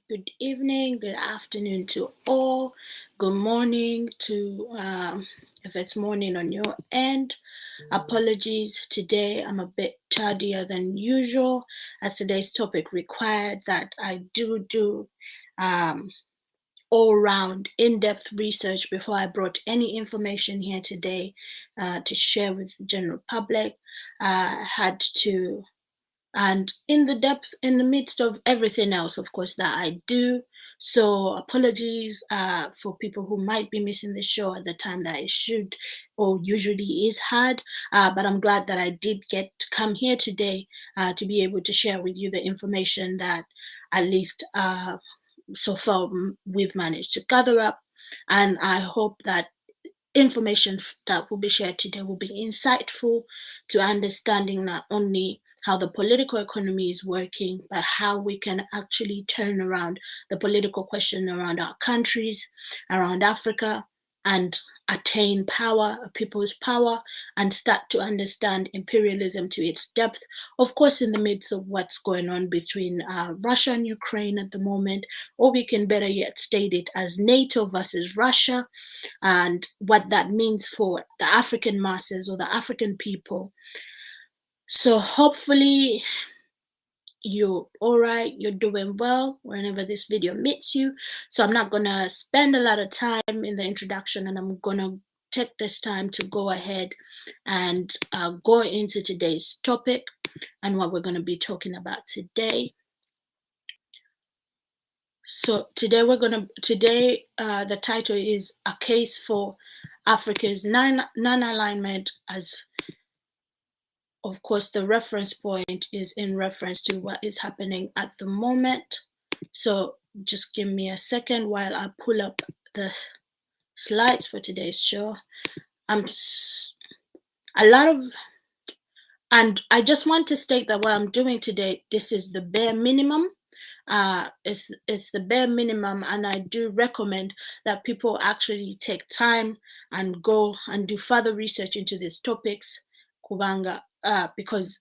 Good evening, good afternoon to all. Good morning to if it's morning on your end. Apologies, today I'm a bit tardier than usual, as today's topic required that I do all-round in-depth research before I brought any information here today to share with the general public. I had to, and in the midst of everything else, of course, that I do. So apologies for people who might be missing the show at the time that it should or usually is had, but I'm glad that I did get to come here today to be able to share with you the information that at least so far we've managed to gather up, and I hope that information that will be shared today will be insightful to understanding not only how the political economy is working, but how we can actually turn around the political question around our countries, around Africa, and attain power, a people's power, and start to understand imperialism to its depth. Of course, in the midst of what's going on between Russia and Ukraine at the moment, or we can better yet state it as NATO versus Russia, and what that means for the African masses or the African people. So hopefully you're all right, you're doing well whenever this video meets you. So I'm not gonna spend a lot of time in the introduction, and I'm gonna take this time to go ahead and go into today's topic and what we're gonna be talking about today. So today the title is A Case for Africa's Non-Alignment, as of course the reference point is in reference to what is happening at the moment. So just give me a second while I pull up the slides for today's show. And I just want to state that what I'm doing today, this is the bare minimum. It's the bare minimum, and I do recommend that people actually take time and go and do further research into these topics, kubanga, because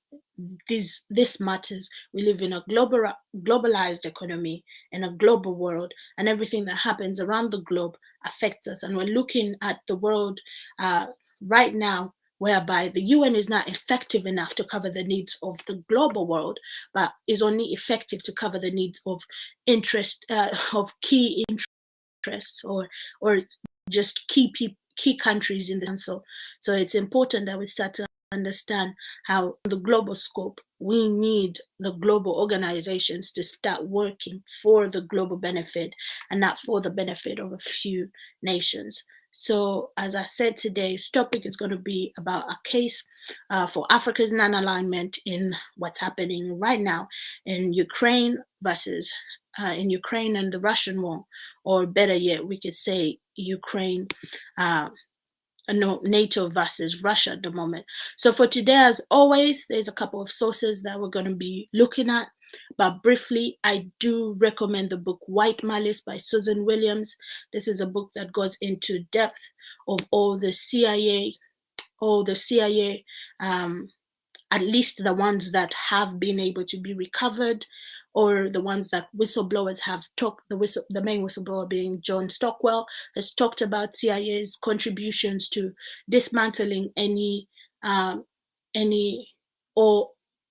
this matters. We live in a globalized economy, in a global world, and everything that happens around the globe affects us. And we're looking at the world right now, whereby the UN is not effective enough to cover the needs of the global world, but is only effective to cover the needs of key interests or just key countries in the council. So it's important that we start to understand how, on the global scope, we need the global organizations to start working for the global benefit and not for the benefit of a few nations. So, as I said, today's topic is going to be about a case for Africa's non-alignment in what's happening right now in Ukraine versus in Ukraine and the Russian war, or better yet, we could say Ukraine, NATO versus Russia at the moment. So for today, as always, there's a couple of sources that we're going to be looking at. But briefly, I do recommend the book White Malice by Susan Williams. This is a book that goes into depth of all the CIA, at least the ones that have been able to be recovered, or the ones that whistleblowers have talked. The main whistleblower being John Stockwell has talked about CIA's contributions to dismantling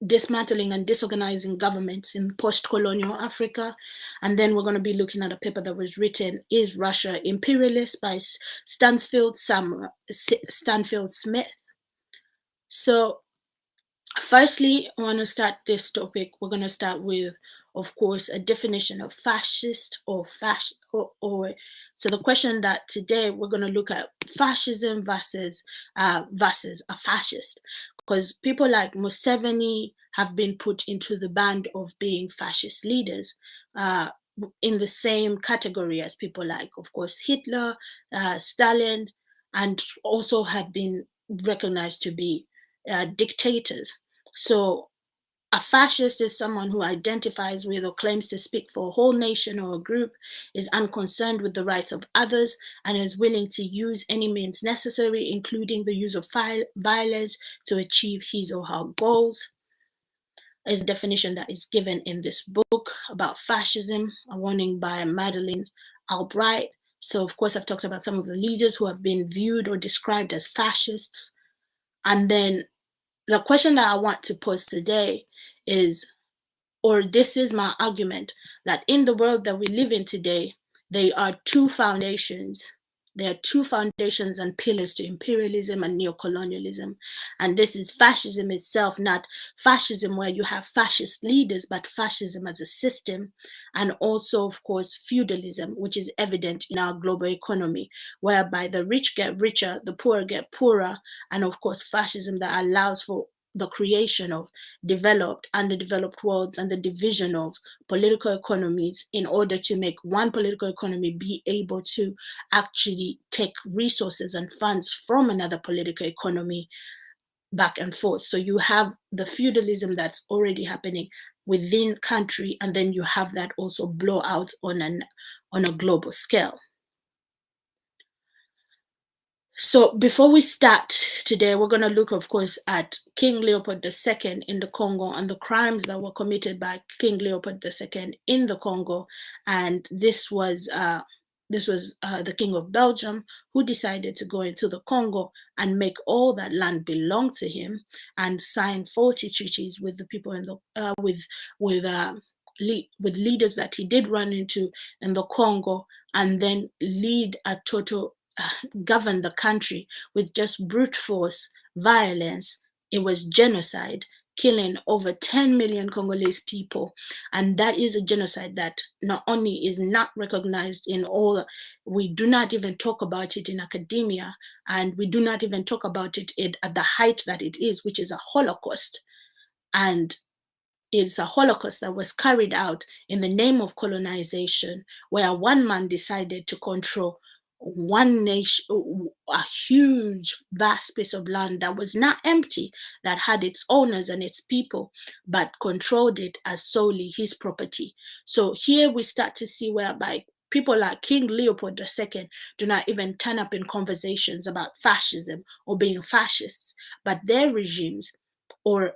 dismantling and disorganizing governments in post-colonial Africa. And then we're going to be looking at a paper that was written, Is Russia Imperialist, by Stansfield Smith. So firstly, I want to start this topic. We're going to start with, of course, a definition of fascist or so the question that today we're going to look at fascism versus a fascist, because people like Museveni have been put into the band of being fascist leaders, in the same category as people like, of course, Hitler, Stalin, and also had been recognized to be dictators. So a fascist is someone who identifies with or claims to speak for a whole nation or a group, is unconcerned with the rights of others, and is willing to use any means necessary, including the use of violence, to achieve his or her goals. Is a definition that is given in this book about fascism, a warning by Madeleine Albright. So, of course, I've talked about some of the leaders who have been viewed or described as fascists. And then the question that I want to pose today is, or this is my argument, that in the world that we live in today, there are two foundations. There are two foundations and pillars to imperialism and neocolonialism. And this is fascism itself, not fascism where you have fascist leaders, but fascism as a system. And also, of course, feudalism, which is evident in our global economy, whereby the rich get richer, the poor get poorer. And of course, fascism that allows for the creation of developed, underdeveloped worlds and the division of political economies in order to make one political economy be able to actually take resources and funds from another political economy back and forth. So you have the feudalism that's already happening within country, and then you have that also blow out on a global scale. So before we start today, we're going to look, of course, at King Leopold II in the Congo and the crimes that were committed by King Leopold II in the Congo. And this was the King of Belgium, who decided to go into the Congo and make all that land belong to him, and sign 40 treaties with the people in the with leaders that he did run into in the Congo, and then lead a total govern the country with just brute force, violence. It was genocide, killing over 10 million Congolese people. And that is a genocide that not only is not recognized in all, we do not even talk about it in academia, and we do not even talk about it at the height that it is, which is a Holocaust. And it's a Holocaust that was carried out in the name of colonization, where one man decided to control one nation, a huge, vast piece of land that was not empty, that had its owners and its people, but controlled it as solely his property. So here we start to see whereby people like King Leopold II do not even turn up in conversations about fascism or being fascists, but their regimes or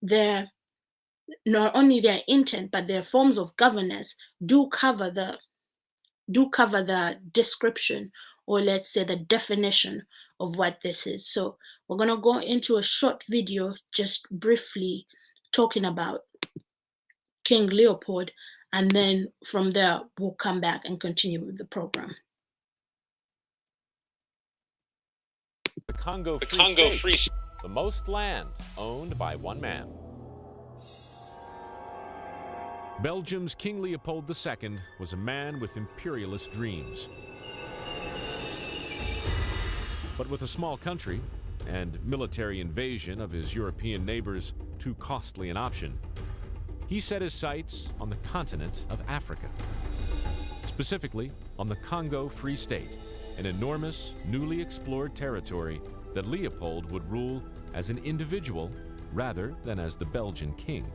their not only their intent but their forms of governance do cover the description, or let's say the definition of what this is. So we're going to go into a short video just briefly talking about King Leopold, and then from there we'll come back and continue with the program. The Congo Free State, the most land owned by one man. Belgium's King Leopold II was a man with imperialist dreams. But with a small country and military invasion of his European neighbors too costly an option, he set his sights on the continent of Africa, specifically on the Congo Free State, an enormous, newly explored territory that Leopold would rule as an individual rather than as the Belgian king.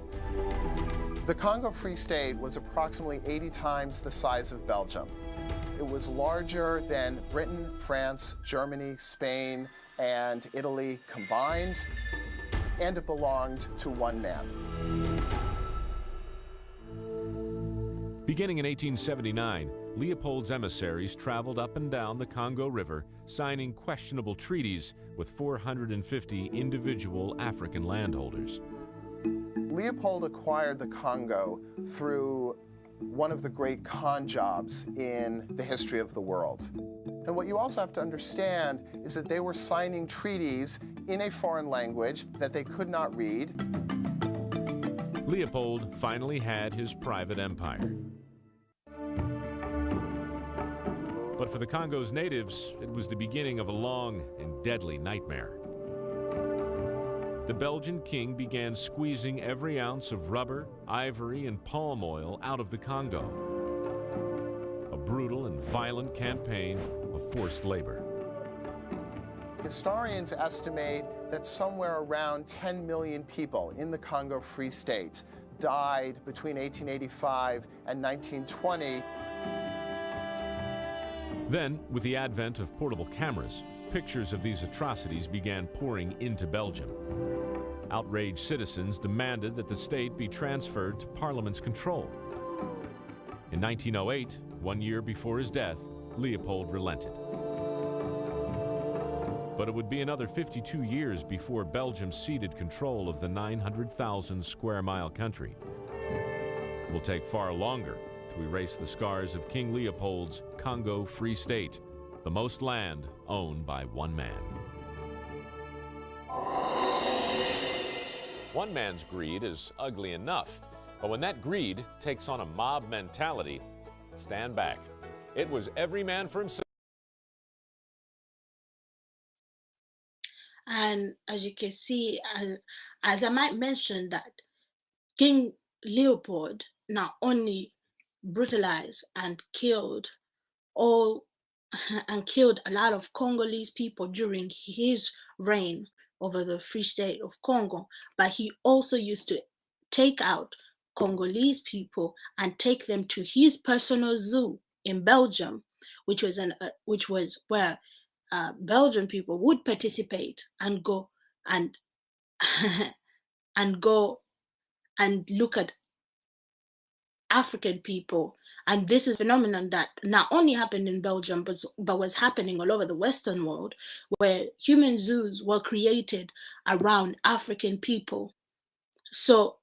The Congo Free State was approximately 80 times the size of Belgium. It was larger than Britain, France, Germany, Spain, and Italy combined, and it belonged to one man. Beginning in 1879, Leopold's emissaries traveled up and down the Congo River, signing questionable treaties with 450 individual African landholders. Leopold acquired the Congo through one of the great con jobs in the history of the world. And what you also have to understand is that they were signing treaties in a foreign language that they could not read. Leopold finally had his private empire. But for the Congo's natives, it was the beginning of a long and deadly nightmare. The Belgian king began squeezing every ounce of rubber, ivory, and palm oil out of the Congo. A brutal and violent campaign of forced labor. Historians estimate that somewhere around 10 million people in the Congo Free State died between 1885 and 1920. Then, with the advent of portable cameras, pictures of these atrocities began pouring into Belgium. Outraged citizens demanded that the state be transferred to Parliament's control. In 1908, 1 year before his death, Leopold relented. But it would be another 52 years before Belgium ceded control of the 900,000 square mile country. It will take far longer to erase the scars of King Leopold's Congo Free State, the most land owned by one man. One man's greed is ugly enough, but when that greed takes on a mob mentality, stand back. It was every man for himself. And as you can see, as I might mention that King Leopold not only brutalized and killed all and killed a lot of Congolese people during his reign over the Free State of Congo, but he also used to take out Congolese people and take them to his personal zoo in Belgium, which was where Belgian people would participate and go and and go and look at African people. And this is a phenomenon that not only happened in Belgium, but was happening all over the Western world, where human zoos were created around African people. So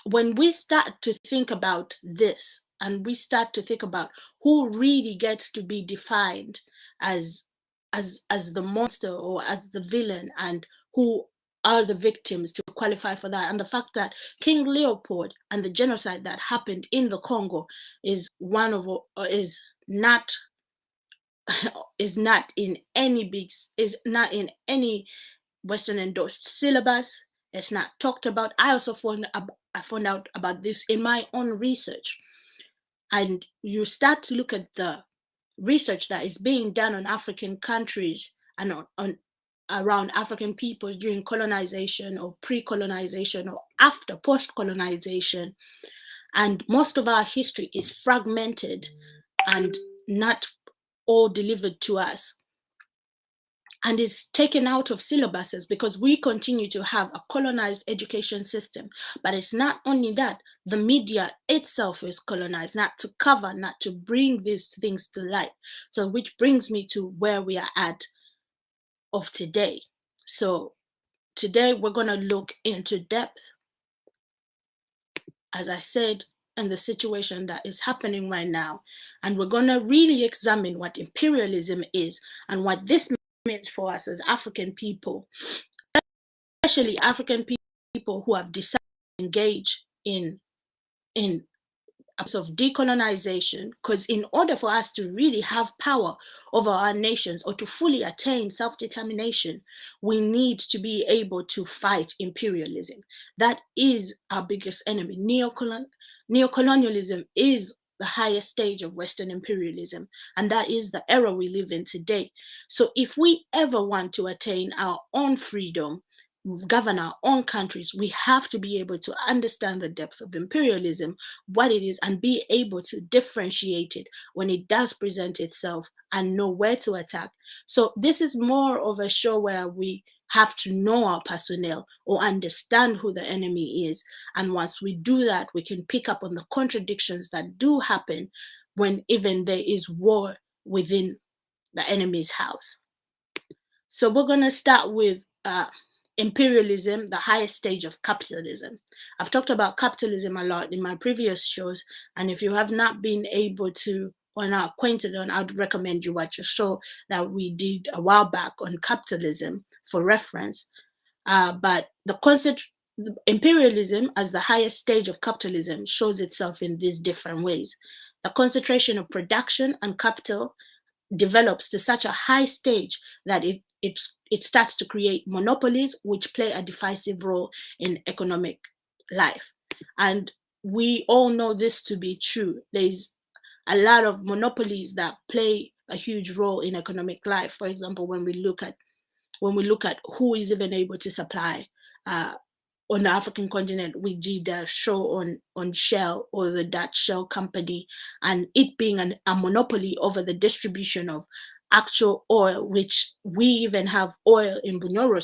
when we start to think about this, and we start to think about who really gets to be defined as the monster or as the villain, and who are the victims to qualify for that, and the fact that King Leopold and the genocide that happened in the Congo is not in any Western endorsed syllabus. It's not talked about. I also found out about this in my own research. And you start to look at the research that is being done on African countries and on around African peoples during colonization or pre-colonization or after post-colonization. And most of our history is fragmented and not all delivered to us, and is taken out of syllabuses because we continue to have a colonized education system. But it's not only that, the media itself is colonized, not to cover, not to bring these things to light. So which brings me to where we are at of today. So today we're going to look into depth, as I said, in the situation that is happening right now. And we're going to really examine what imperialism is and what this means for us as African people, especially African people who have decided to engage in of decolonization, because in order for us to really have power over our nations or to fully attain self-determination, we need to be able to fight imperialism. That is our biggest enemy. Neocolonialism is the highest stage of Western imperialism, and that is the era we live in today. So if we ever want to attain our own freedom, govern our own countries, we have to be able to understand the depth of imperialism, what it is, and be able to differentiate it when it does present itself and know where to attack. So this is more of a show where we have to know our personnel or understand who the enemy is. And once we do that, we can pick up on the contradictions that do happen when even there is war within the enemy's house. So we're going to start with imperialism, the highest stage of capitalism. I've talked about capitalism a lot in my previous shows, and if you have not been able to or not acquainted on, I'd recommend you watch a show that we did a while back on capitalism for reference. But the concept imperialism as the highest stage of capitalism shows itself in these different ways. The concentration of production and capital develops to such a high stage that it starts to create monopolies which play a decisive role in economic life. And we all know this to be true. There's a lot of monopolies that play a huge role in economic life. For example, when we look at when we look at who is even able to supply on the African continent, we did a show on Shell, or the Dutch Shell company, and it being a monopoly over the distribution of actual oil, which we even have oil in Bunyoro.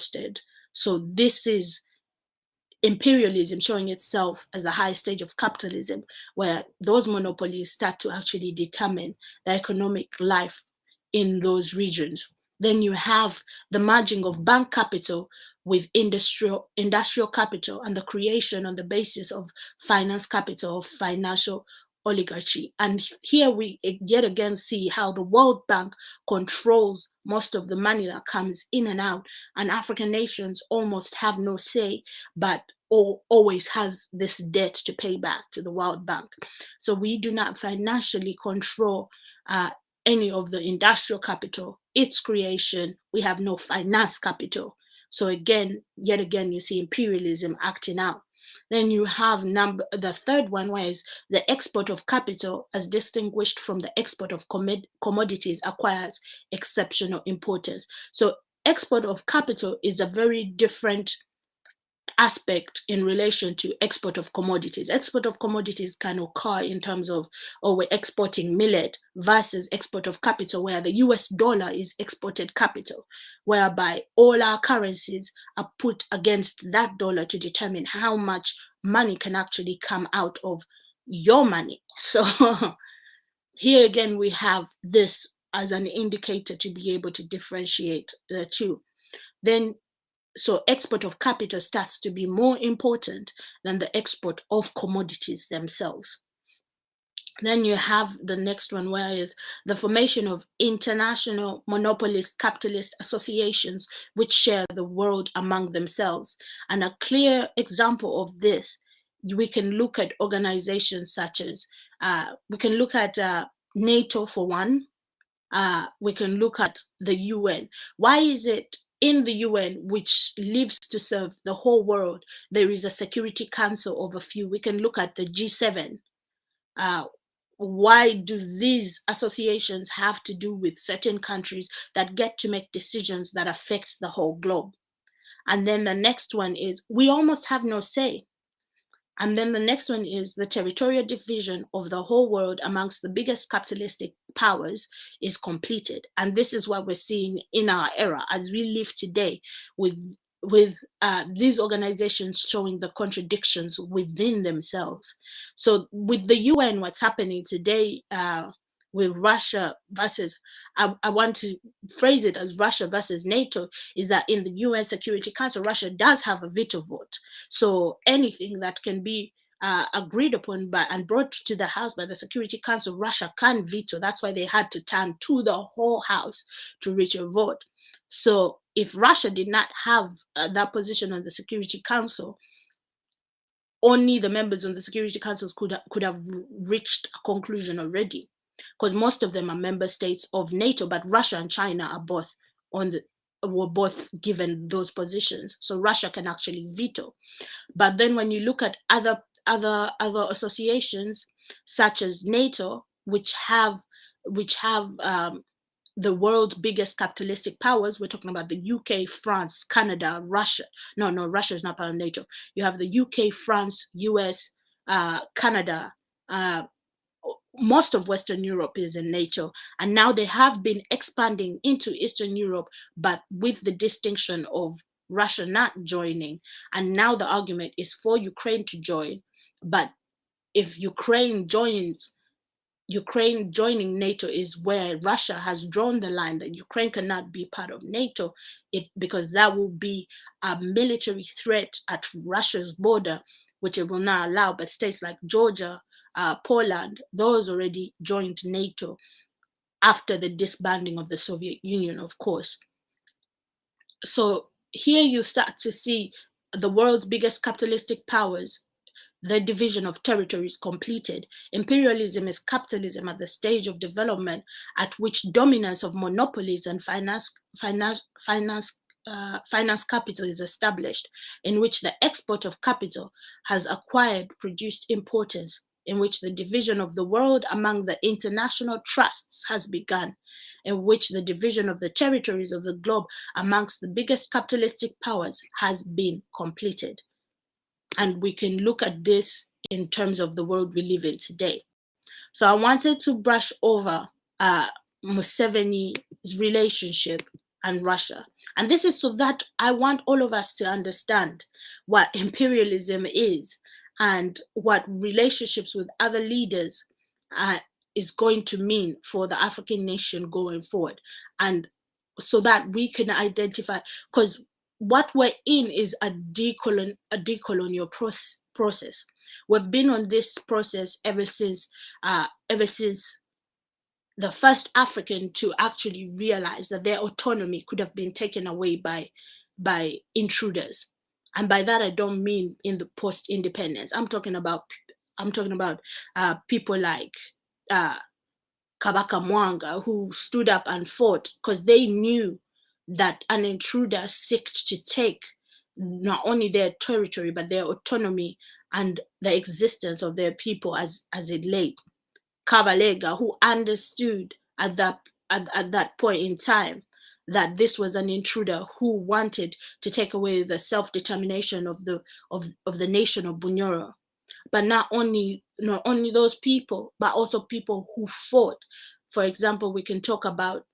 So this is imperialism showing itself as the highest stage of capitalism, where those monopolies start to actually determine the economic life in those regions. Then you have the merging of bank capital with industrial capital, and the creation on the basis of finance capital, of financial oligarchy. And here we yet again see how the World Bank controls most of the money that comes in and out, and African nations almost have no say, but always has this debt to pay back to the World Bank. So we do not financially control any of the industrial capital, its creation. We have no finance capital. So again, yet again, you see imperialism acting out. Then you have the third one, where is the export of capital, as distinguished from the export of commodities, acquires exceptional importance. So export of capital is a very different aspect in relation to export of commodities. Export of commodities can occur in terms of, oh, we're exporting millet, versus export of capital, where the US dollar is exported capital, whereby all our currencies are put against that dollar to determine how much money can actually come out of your money. So here again, we have this as an indicator to be able to differentiate the two. Then so export of capital starts to be more important than the export of commodities themselves. Then you have the next one, where is the formation of international monopolist capitalist associations which share the world among themselves. And a clear example of this, we can look at organizations such as, we can look at NATO for one. We can look at the UN. Why is it in the UN, which lives to serve the whole world, there is a Security Council of a few? We can look at the G7. Why do these associations have to do with certain countries that get to make decisions that affect the whole globe? And then the next one is, we almost have no say. And then the next one is the territorial division of the whole world amongst the biggest capitalistic powers is completed. And this is what we're seeing in our era as we live today, with these organizations showing the contradictions within themselves. So with the UN, what's happening today with Russia versus, I want to phrase it as Russia versus NATO, is that in the UN Security Council, Russia does have a veto vote. So anything that can be agreed upon by and brought to the House by the Security Council, Russia can veto. That's why they had to turn to the whole House to reach a vote. So if Russia did not have that position on the Security Council, only the members on the Security Councils could have reached a conclusion already, because most of them are member states of NATO, but Russia and China are both were both given those positions, so Russia can actually veto. But then when you look at other associations such as NATO, which have the world's biggest capitalistic powers, we're talking about the UK, France, Canada, Russia. No, Russia is not part of NATO. You have the UK, France, US, Canada, most of Western Europe is in NATO, and now they have been expanding into Eastern Europe, but with the distinction of Russia not joining. And now the argument is for Ukraine to join, but if Ukraine joining NATO is where Russia has drawn the line that Ukraine cannot be part of NATO, because that will be a military threat at Russia's border, which it will not allow. But states like Georgia, Poland, those already joined NATO after the disbanding of the Soviet Union, of course. So here you start to see the world's biggest capitalistic powers, the division of territories completed. Imperialism is capitalism at the stage of development at which dominance of monopolies and finance capital is established, in which the export of capital has produced importance in which the division of the world among the international trusts has begun, in which the division of the territories of the globe amongst the biggest capitalistic powers has been completed. And we can look at this in terms of the world we live in today. So I wanted to brush over Museveni's relationship and Russia. And this is so that I want all of us to understand what imperialism is and what relationships with other leaders is going to mean for the African nation going forward. And so that we can identify, because what we're in is a decolonial process. We've been on this process ever since the first African to actually realize that their autonomy could have been taken away by intruders. And by that I don't mean in the post-independence. I'm talking about people like Kabaka Mwanga, who stood up and fought because they knew that an intruder sought to take not only their territory but their autonomy and the existence of their people as it lay. Kabalega, who understood at that point in time that this was an intruder who wanted to take away the self-determination of the nation of Bunyoro. But not only those people, but also people who fought. For example, we can talk about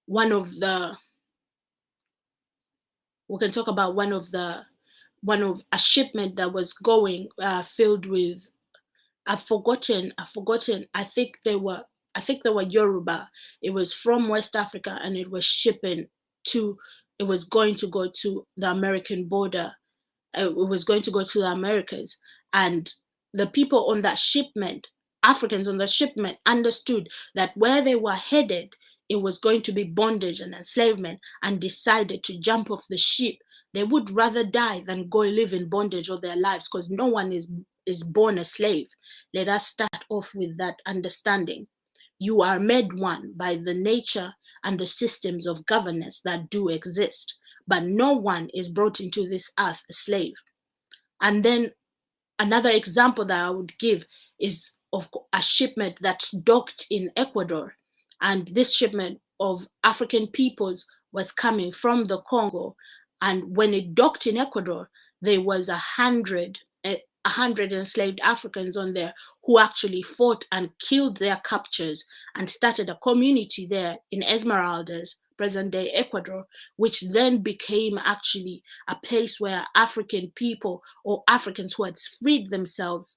one of a shipment that was going filled with, I've forgotten. I think they were Yoruba. It was from West Africa, and it was going to go to the American border. It was going to go to the Americas, and the people on that shipment, Africans on the shipment, understood that where they were headed, it was going to be bondage and enslavement, and decided to jump off the ship. They would rather die than go live in bondage all their lives, because no one is born a slave. Let us start off with that understanding. You are made one by the nature and the systems of governance that do exist, but no one is brought into this earth a slave. And then another example that I would give is of a shipment that's docked in Ecuador, and this shipment of African peoples was coming from the Congo. And when it docked in Ecuador, there was 100 enslaved Africans on there who actually fought and killed their captors and started a community there in Esmeraldas, present-day Ecuador, which then became actually a place where African people or Africans who had freed themselves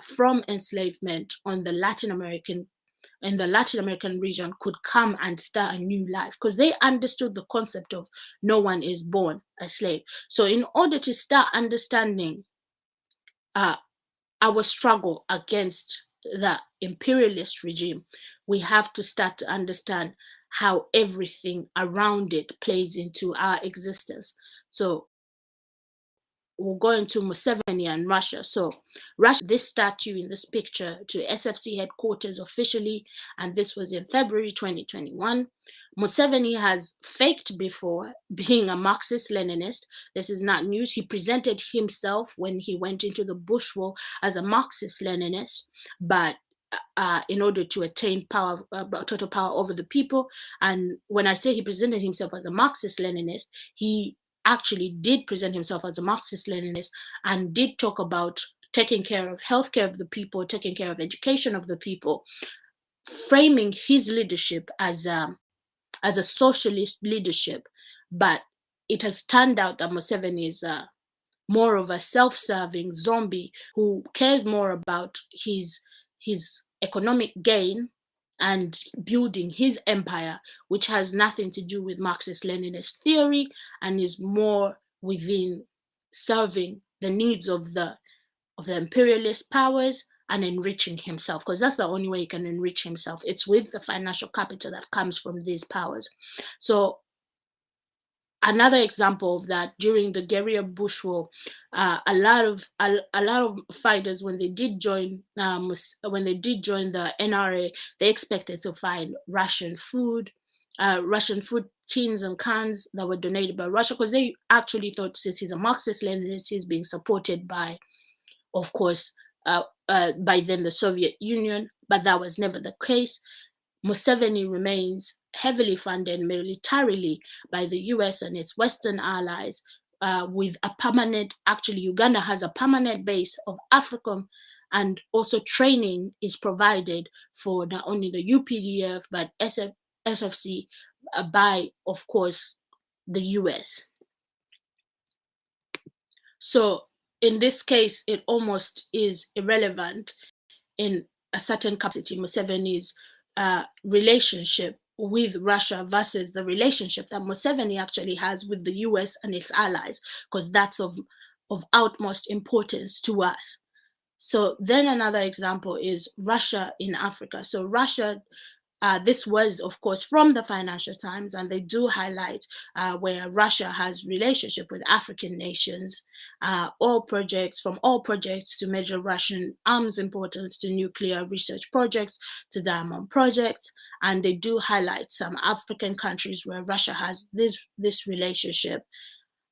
from enslavement in the Latin American region could come and start a new life, because they understood the concept of no one is born a slave. So in order to start understanding our struggle against the imperialist regime, we have to start to understand how everything around it plays into our existence. So we'll go into Museveni and Russia. So Russia, this statue in this picture to SFC headquarters officially, and this was in February 2021. Museveni has faked before being a Marxist-Leninist. This is not news. He presented himself when he went into the Bush War as a Marxist-Leninist, but in order to attain power, total power over the people. And when I say he presented himself as a Marxist-Leninist, he actually did present himself as a Marxist-Leninist and did talk about taking care of healthcare of the people, taking care of education of the people, framing his leadership as a socialist leadership. But it has turned out that Museveni is more of a self-serving zombie who cares more about his economic gain and building his empire, which has nothing to do with Marxist-Leninist theory and is more within serving the needs of the imperialist powers and enriching himself, because that's the only way he can enrich himself. It's with the financial capital that comes from these powers. So another example of that, during the guerrilla Bush War, a lot of fighters, when they did join the NRA, they expected to find Russian food, Russian food tins and cans that were donated by Russia, because they actually thought, since he's a Marxist-Leninist, he's being supported by, of course, by then the Soviet Union, but that was never the case. Museveni remains heavily funded militarily by the US and its Western allies, with a permanent, actually, Uganda has a permanent base of AFRICOM, and also training is provided for not only the UPDF but SFC by, of course, the US. So in this case, it almost is irrelevant in a certain capacity, Museveni's relationship with Russia versus the relationship that Museveni actually has with the US and its allies, because that's of utmost importance to us. So then another example is Russia in Africa. So Russia, this was, of course, from the Financial Times, and they do highlight where Russia has relationship with African nations, all projects to major Russian arms importance to nuclear research projects to diamond projects, and they do highlight some African countries where Russia has this relationship.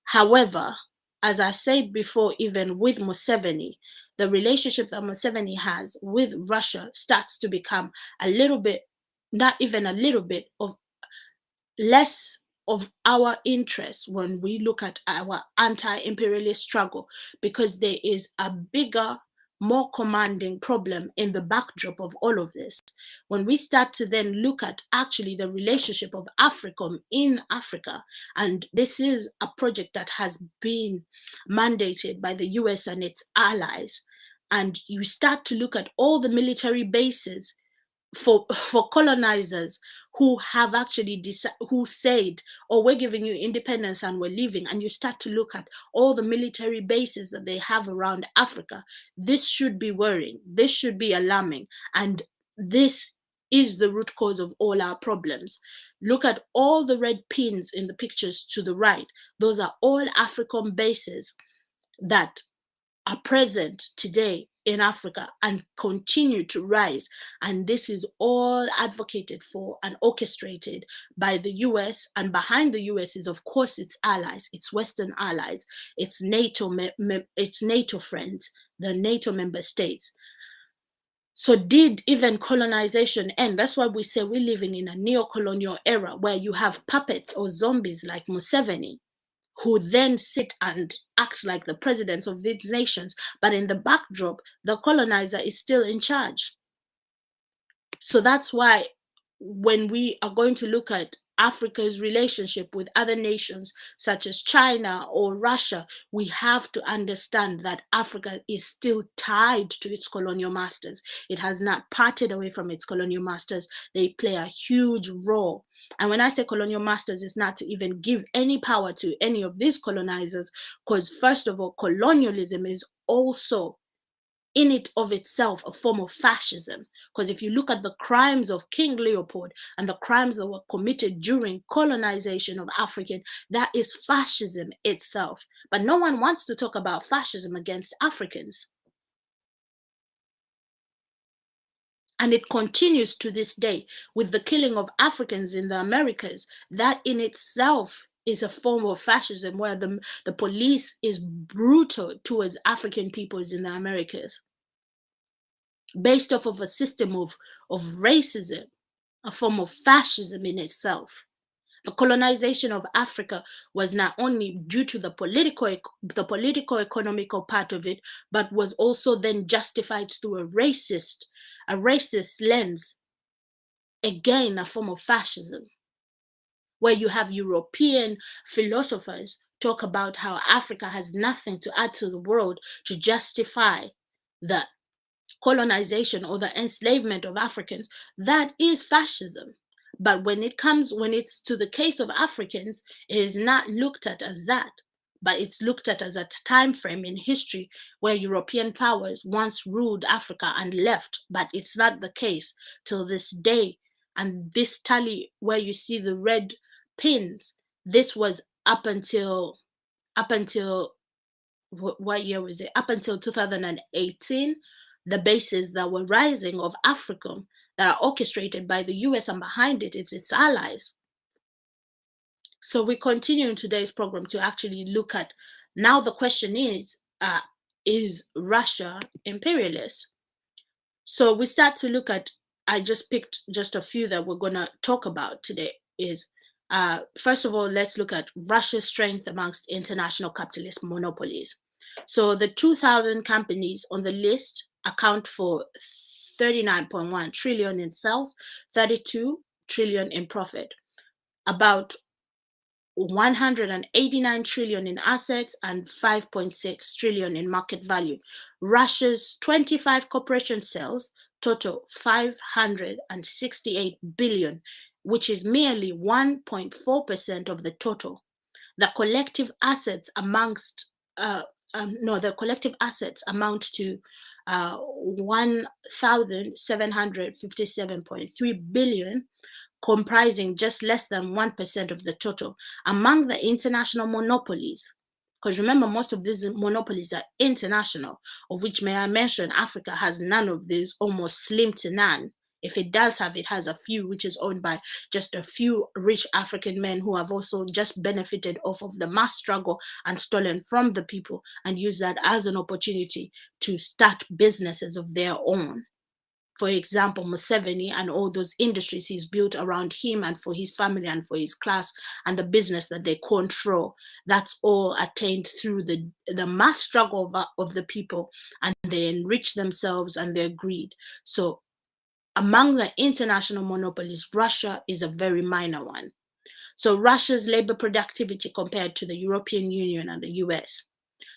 However, as I said before, even with Museveni, the relationship that Museveni has with Russia starts to become a little bit, not even a little bit, of less of our interest when we look at our anti-imperialist struggle, because there is a bigger, more commanding problem in the backdrop of all of this. When we start to then look at actually the relationship of AFRICOM in Africa, and this is a project that has been mandated by the US and its allies, and you start to look at all the military bases for colonizers who have actually who said, oh, we're giving you independence and we're leaving, and you start to look at all the military bases that they have around Africa, this should be worrying, this should be alarming, and this is the root cause of all our problems. Look at all the red pins in the pictures to the right. Those are all African bases that are present today in Africa and continue to rise. And this is all advocated for and orchestrated by the US. And behind the US is, of course, its allies, its Western allies, its NATO friends, the NATO member states. So did even colonization end? That's why we say we're living in a neo-colonial era where you have puppets or zombies like Museveni, who then sit and act like the presidents of these nations, but in the backdrop, the colonizer is still in charge. So that's why when we are going to look at Africa's relationship with other nations such as China or Russia, we have to understand that Africa is still tied to its colonial masters. It has not parted away from its colonial masters. They play a huge role. And when I say colonial masters, it's not to even give any power to any of these colonizers, because first of all, colonialism is also in it of itself a form of fascism. Because if you look at the crimes of King Leopold and the crimes that were committed during colonization of African, that is fascism itself. But no one wants to talk about fascism against Africans. And it continues to this day with the killing of Africans in the Americas. That in itself is a form of fascism, where the police is brutal towards African peoples in the Americas, based off of a system of racism, a form of fascism in itself. The colonization of Africa was not only due to the political economical part of it, but was also then justified through a racist lens. Again, a form of fascism, where you have European philosophers talk about how Africa has nothing to add to the world to justify the colonization or the enslavement of Africans. That is fascism. But when it's to the case of Africans, it is not looked at as that, but it's looked at as a time frame in history where European powers once ruled Africa and left. But it's not the case till this day. And this tally where you see the red pins, this was up until what year was it? Up until 2018, the bases that were rising of AFRICOM that are orchestrated by the US, and behind it, it's its allies. So we continue in today's program to actually look at, now the question is Russia imperialist? So we start to look at, I just picked just a few that we're going to talk about today. Is first of all, let's look at Russia's strength amongst international capitalist monopolies. So the 2,000 companies on the list account for 39.1 trillion in sales, 32 trillion in profit, about 189 trillion in assets, and 5.6 trillion in market value. Russia's 25 corporation sales total 568 billion, which is merely 1.4% of the total. The collective assets amount to 1,757.3 billion, comprising just less than 1% of the total. Among the international monopolies, because remember, most of these monopolies are international, of which, may I mention, Africa has none of these, almost slim to none. If it does have, it has a few, which is owned by just a few rich African men who have also just benefited off of the mass struggle and stolen from the people and used that as an opportunity to start businesses of their own. For example, Museveni and all those industries he's built around him and for his family and for his class and the business that they control, that's all attained through the mass struggle of the people, and they enrich themselves and their greed. So among the international monopolies, Russia is a very minor one. So Russia's labor productivity compared to the European Union and the US.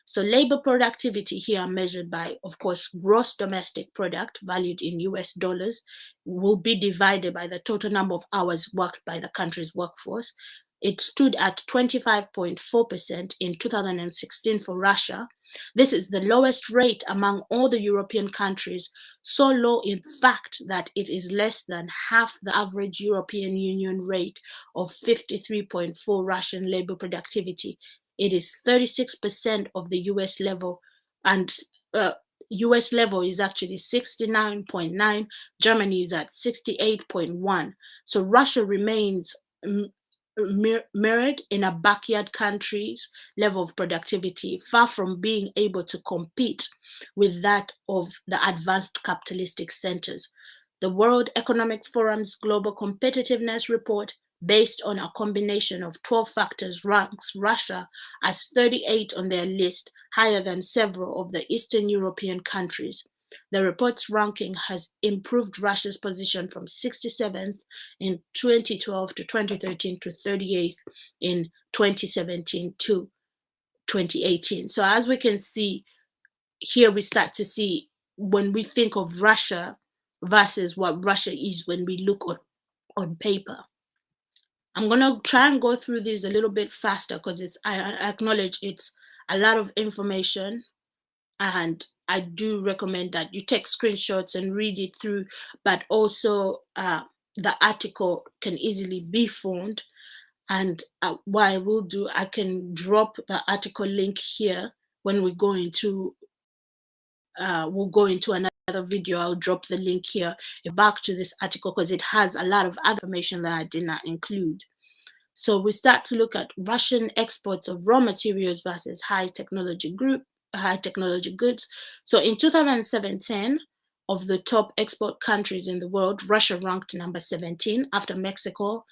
So labor productivity here measured by, of course, gross domestic product valued in US dollars will be divided by the total number of hours worked by the country's workforce. It stood at 25.4% in 2016 for Russia. This is the lowest rate among all the European countries, so low in fact that it is less than half the average European Union rate of 53.4 Russian labor productivity. It is 36% of the US level, and US level is actually 69.9. Germany is at 68.1. So Russia remains mirrored in a backyard country's level of productivity, far from being able to compete with that of the advanced capitalistic centers. The World Economic Forum's Global Competitiveness Report, based on a combination of 12 factors, ranks Russia as 38 on their list, higher than several of the Eastern European countries. The report's ranking has improved Russia's position from 67th in 2012 to 2013 to 38th in 2017 to 2018. So as we can see here, we start to see when we think of Russia versus what Russia is when we look on paper. I'm gonna try and go through this a little bit faster because I acknowledge it's a lot of information, and I do recommend that you take screenshots and read it through, but also the article can easily be found. And what I will do, I can drop the article link here when we go into, we'll go into another video. I'll drop the link here back to this article because it has a lot of other information that I did not include. So we start to look at Russian exports of raw materials versus high technology goods. So in 2017, of the top export countries in the world, Russia ranked number 17 after Mexico,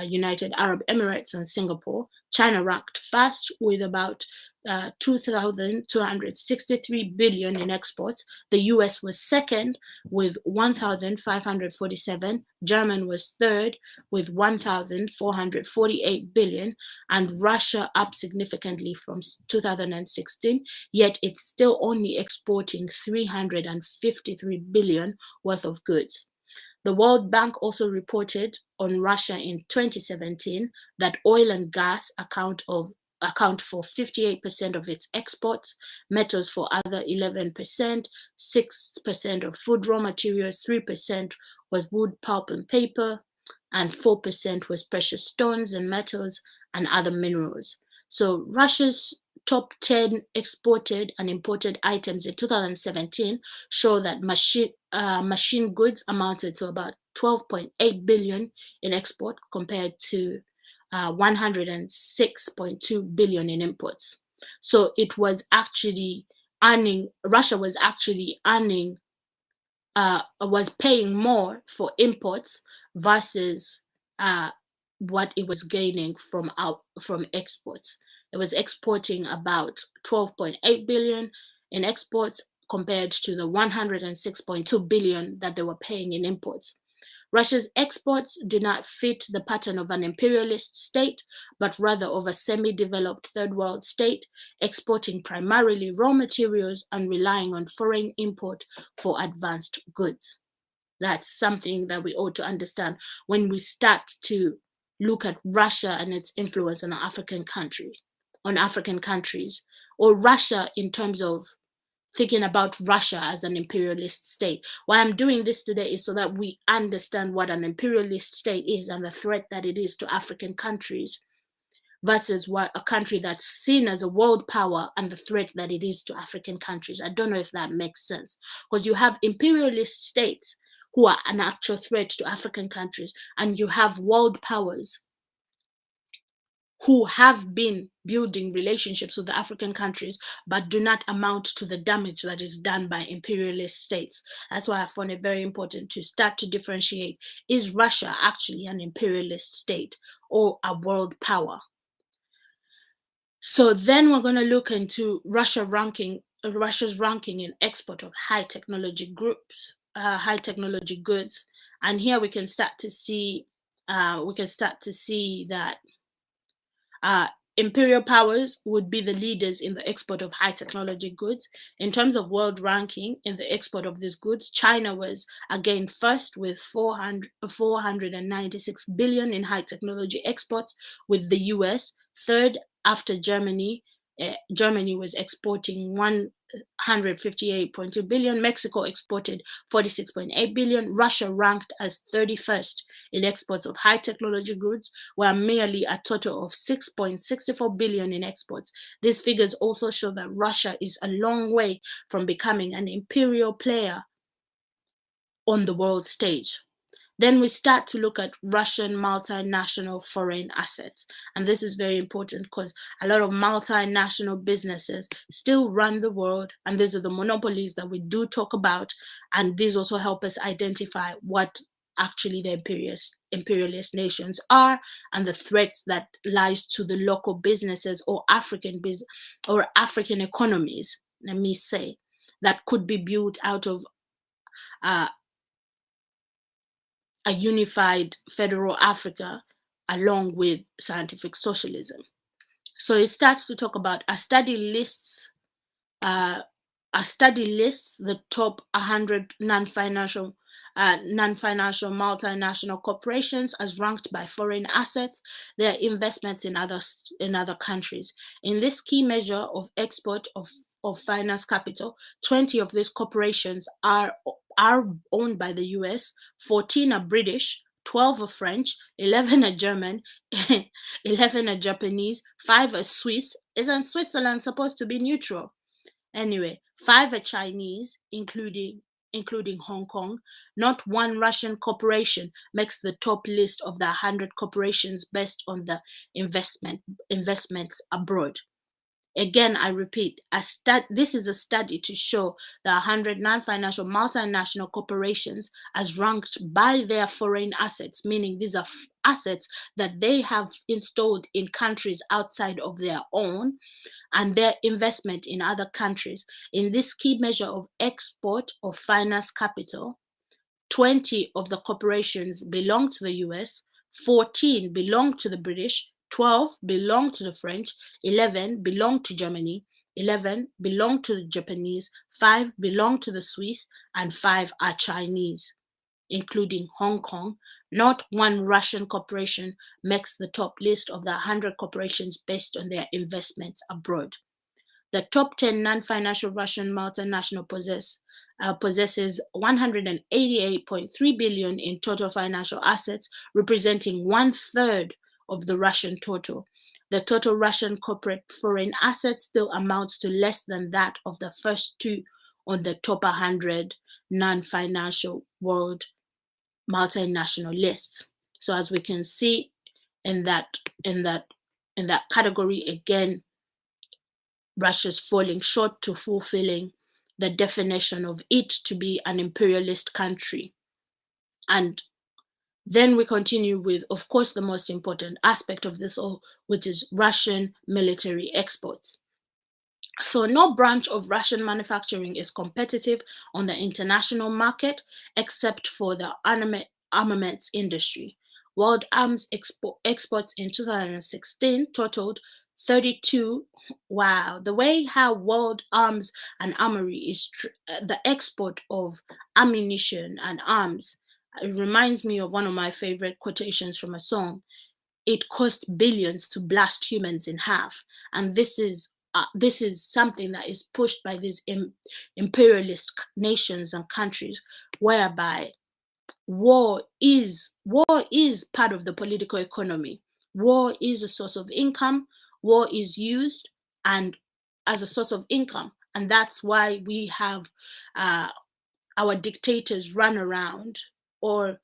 United Arab Emirates, and Singapore. China ranked first with about 2,263 billion in exports. The US was second with 1,547. Germany was third with 1,448 billion, and Russia up significantly from 2016, yet it's still only exporting 353 billion worth of goods. The World Bank also reported on Russia in 2017 that oil and gas account for 58% of its exports, metals for other 11%, 6% of food raw materials, 3% was wood, pulp, and paper, and 4% was precious stones and metals and other minerals. So Russia's top 10 exported and imported items in 2017 show that machine goods amounted to about 12.8 billion in export compared to 106.2 billion in imports. So it was actually Russia was actually was paying more for imports versus what it was gaining from exports. It was exporting about 12.8 billion in exports compared to the 106.2 billion that they were paying in imports. Russia's exports do not fit the pattern of an imperialist state, but rather of a semi-developed third world state, exporting primarily raw materials and relying on foreign import for advanced goods. That's something that we ought to understand when we start to look at Russia and its influence on African countries, or Russia in terms of thinking about Russia as an imperialist state. Why I'm doing this today is so that we understand what an imperialist state is and the threat that it is to African countries versus what a country that's seen as a world power and the threat that it is to African countries. I don't know if that makes sense, because you have imperialist states who are an actual threat to African countries, and you have world powers who have been building relationships with the African countries, but do not amount to the damage that is done by imperialist states. That's why I found it very important to start to differentiate, is Russia actually an imperialist state or a world power? So then we're going to look into Russia's ranking in export of high technology goods. And here we can start to see that imperial powers would be the leaders in the export of high technology goods. In terms of world ranking in the export of these goods, China was again first with 496 billion in high technology exports, with the US third after Germany. Germany was exporting 158.2 billion. Mexico exported 46.8 billion. Russia ranked as 31st in exports of high technology goods, where merely a total of 6.64 billion in exports. These figures also show that Russia is a long way from becoming an imperial player on the world stage. Then we start to look at Russian multinational foreign assets. And this is very important because a lot of multinational businesses still run the world. And these are the monopolies that we do talk about. And these also help us identify what actually the imperialist nations are and the threats that lies to the local businesses or African economies, let me say, that could be built out of a unified federal Africa along with scientific socialism. So it starts to talk about a study lists the top 100 non-financial multinational corporations as ranked by foreign assets, their investments in other countries. In this key measure of export of finance capital, 20 of these corporations are owned by the US, 14 are British, 12 are French, 11 are German, 11 are Japanese, 5 are Swiss. Isn't Switzerland supposed to be neutral? Anyway, 5 are Chinese, including Hong Kong. Not one Russian corporation makes the top list of the 100 corporations based on the investments abroad. Again, I repeat, this is a study to show the 100 non-financial multinational corporations as ranked by their foreign assets, meaning these are assets that they have installed in countries outside of their own, and their investment in other countries. In this key measure of export of finance capital, 20 of the corporations belong to the US, 14 belong to the British, 12 belong to the French, 11 belong to Germany, 11 belong to the Japanese, 5 belong to the Swiss, and 5 are Chinese, including Hong Kong. Not one Russian corporation makes the top list of the 100 corporations based on their investments abroad. The top 10 non-financial Russian multinational possesses 188.3 billion in total financial assets, representing 1/3 of the Russian total. The total Russian corporate foreign assets still amounts to less than that of the first two on the top 100 non-financial world multinational lists. So as we can see, in that in that in that category. Again, Russia's falling short to fulfilling the definition of it to be an imperialist country. And then we continue with, of course, the most important aspect of this all, which is Russian military exports. So no branch of Russian manufacturing is competitive on the international market except for the armaments industry. World arms exports in 2016 totaled 32. Wow, the way how world arms and armory is the export of ammunition and arms, it reminds me of one of my favorite quotations from a song. It costs billions to blast humans in half, and this is something that is pushed by these imperialist nations and countries, whereby war is part of the political economy. War is a source of income. War is used and as a source of income, and that's why we have our dictators run around, or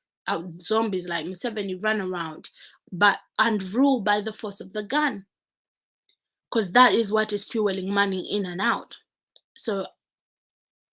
zombies like Museveni run around, and rule by the force of the gun, because that is what is fueling money in and out. So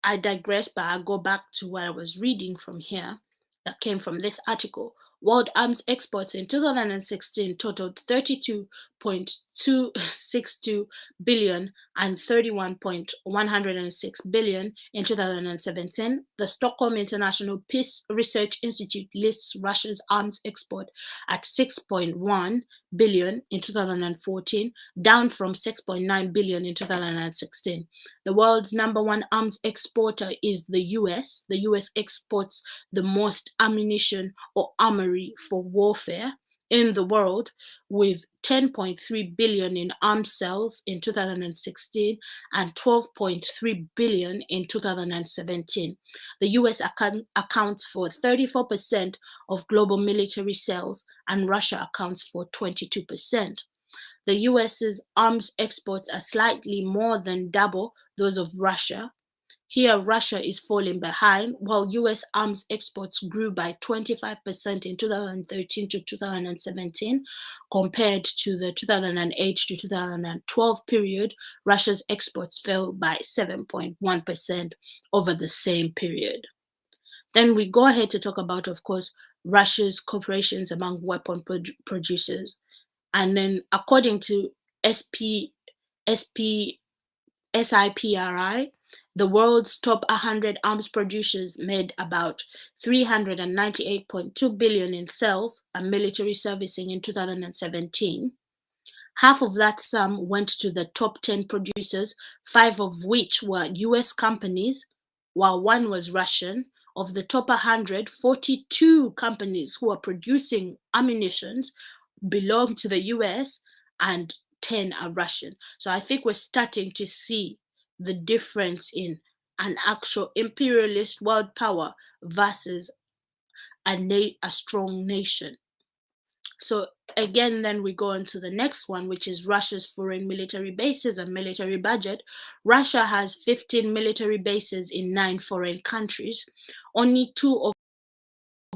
I digress, but I go back to what I was reading from here that came from this article. World arms exports in 2016 totaled 32.262 billion and 31.106 billion in 2017. The Stockholm International Peace Research Institute lists Russia's arms export at 6.1 billion in 2014, down from 6.9 billion in 2016. The world's number one arms exporter is the US. The US exports the most ammunition or armory for warfare in the world, with 10.3 billion in arms sales in 2016 and 12.3 billion in 2017. The US accounts for 34% of global military sales, and Russia accounts for 22%. The US's arms exports are slightly more than double those of Russia. Here, Russia is falling behind, while US arms exports grew by 25% in 2013 to 2017. Compared to the 2008 to 2012 period, Russia's exports fell by 7.1% over the same period. Then we go ahead to talk about, of course, Russia's corporations among weapon producers. And then according to SIPRI, the world's top 100 arms producers made about 398.2 billion in sales and military servicing in 2017. Half of that sum went to the top 10 producers, 5 of which were US companies, while 1 was Russian. Of the top 100, 42 companies who are producing ammunitions belong to the US and 10 are Russian. So I think we're starting to see the difference in an actual imperialist world power versus a strong nation. So again, then we go on to the next one, which is Russia's foreign military bases and military budget. Russia has 15 military bases in 9 foreign countries. Only 2 of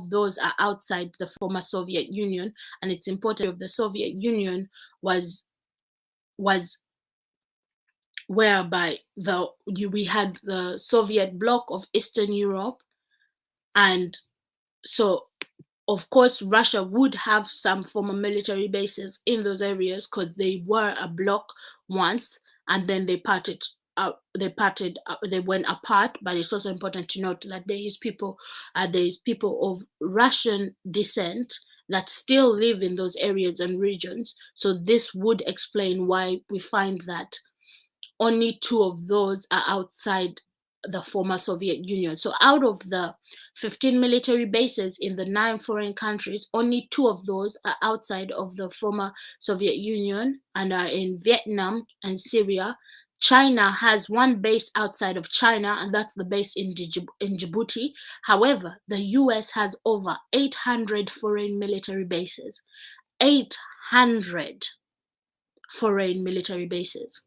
those are outside the former Soviet Union, and it's important of the Soviet Union was whereby we had the Soviet bloc of Eastern Europe, and so of course Russia would have some former military bases in those areas because they were a bloc once, and then they went apart. But it's also important to note that there is people of Russian descent that still live in those areas and regions. So this would explain why we find that only 2 of those are outside the former Soviet Union. So out of the 15 military bases in the 9 foreign countries, only 2 of those are outside of the former Soviet Union and are in Vietnam and Syria. China has 1 base outside of China, and that's the base in Djibouti. However, the US has over 800 foreign military bases. 800 foreign military bases.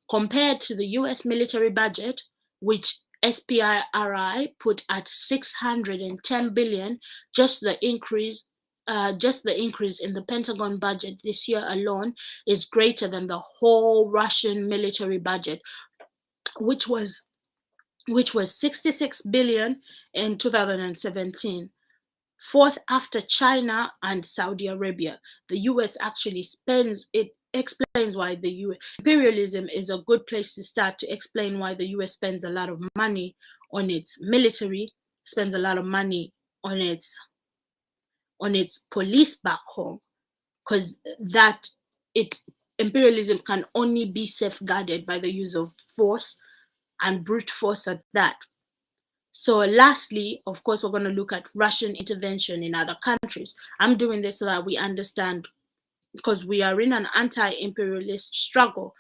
Compared to the US military budget, which SPIRI put at 610 billion, just the increase just the increase in the Pentagon budget this year alone is greater than the whole Russian military budget, which was 66 billion in 2017. Fourth after China and Saudi Arabia. The US actually spends, it explains why the US imperialism is a good place to start to explain why the US spends a lot of money on its military, spends a lot of money on its police back home, because that it imperialism can only be safeguarded by the use of force, and brute force at that. So lastly, of course, we're going to look at Russian intervention in other countries. I'm doing this so that we understand, because we are in an anti-imperialist struggle.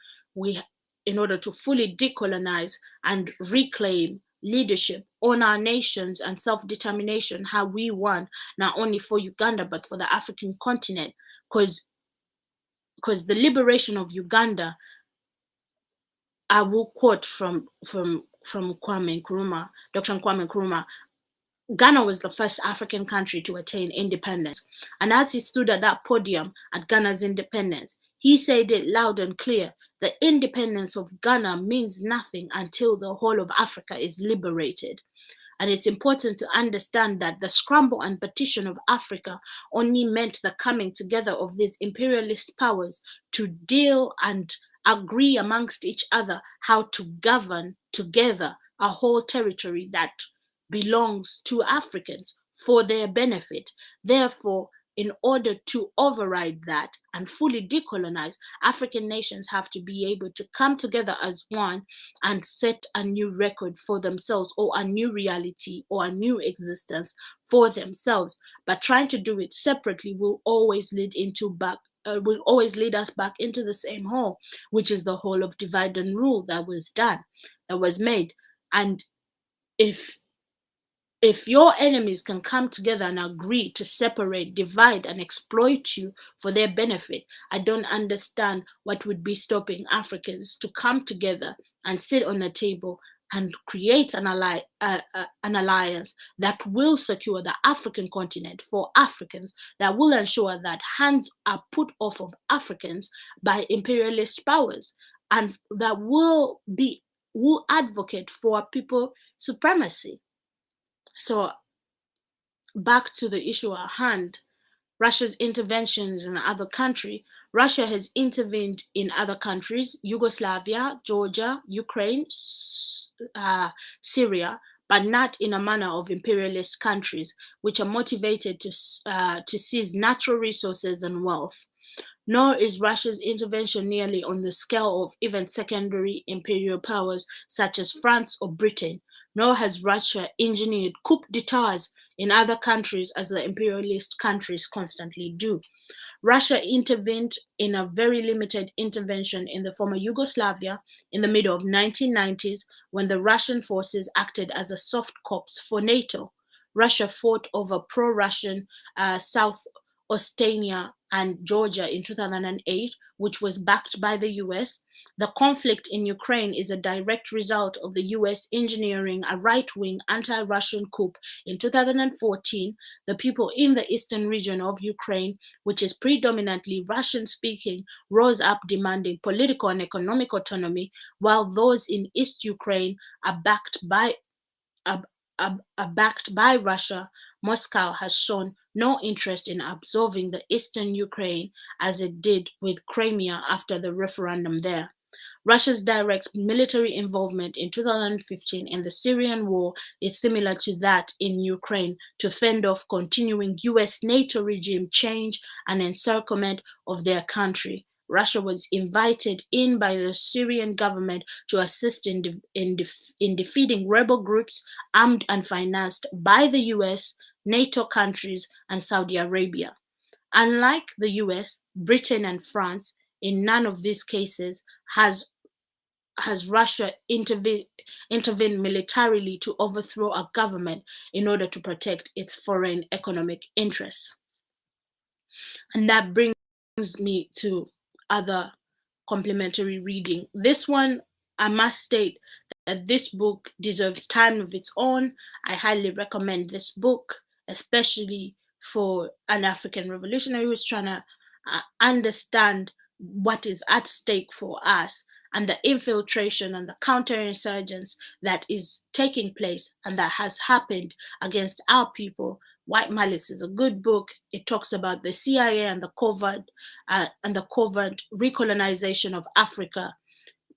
In order to fully decolonize and reclaim leadership on our nations and self-determination, how we want, not only for Uganda, but for the African continent, because the liberation of Uganda, I will quote from Kwame Nkrumah, Dr. Kwame Nkrumah. Ghana was the first African country to attain independence. And as he stood at that podium at Ghana's independence, he said it loud and clear: the independence of Ghana means nothing until the whole of Africa is liberated. And it's important to understand that the scramble and partition of Africa only meant the coming together of these imperialist powers to deal and agree amongst each other how to govern together a whole territory that belongs to Africans for their benefit. Therefore, in order to override that and fully decolonize, African nations have to be able to come together as one and set a new record for themselves, or a new reality, or a new existence for themselves. But trying to do it separately will always lead us back into the same hole, which is the hole of divide and rule that was made. And if your enemies can come together and agree to separate, divide, and exploit you for their benefit, I don't understand what would be stopping Africans to come together and sit on a table and create an alliance that will secure the African continent for Africans, that will ensure that hands are put off of Africans by imperialist powers, and that will advocate for people supremacy. So back to the issue at hand, Russia's interventions in other countries. Russia has intervened in other countries: Yugoslavia, Georgia, Ukraine, Syria, but not in a manner of imperialist countries, which are motivated to seize natural resources and wealth. Nor is Russia's intervention nearly on the scale of even secondary imperial powers such as France or Britain. Nor has Russia engineered coup d'etats in other countries as the imperialist countries constantly do. Russia intervened in a very limited intervention in the former Yugoslavia in the middle of 1990s, when the Russian forces acted as a soft corps for NATO. Russia fought over pro-Russian South Ossetia and Georgia in 2008, which was backed by the US. The conflict in Ukraine is a direct result of the US engineering a right-wing anti-Russian coup in 2014. The people in the eastern region of Ukraine, which is predominantly Russian-speaking, rose up demanding political and economic autonomy, while those in East Ukraine are backed by Russia. Moscow has shown no interest in absorbing the eastern Ukraine as it did with Crimea after the referendum there. Russia's direct military involvement in 2015 in the Syrian war is similar to that in Ukraine to fend off continuing US NATO regime change and encirclement of their country. Russia was invited in by the Syrian government to assist in defeating rebel groups armed and financed by the US, NATO countries, and Saudi Arabia. Unlike the US, Britain, and France, in none of these cases has Russia intervened militarily to overthrow a government in order to protect its foreign economic interests. And that brings me to other complementary reading. This one, I must state that this book deserves time of its own. I highly recommend this book, especially for an African revolutionary who's trying to understand what is at stake for us and the infiltration and the counterinsurgence that is taking place and that has happened against our people. White Malice is a good book. It talks about the CIA and the covert recolonization of Africa,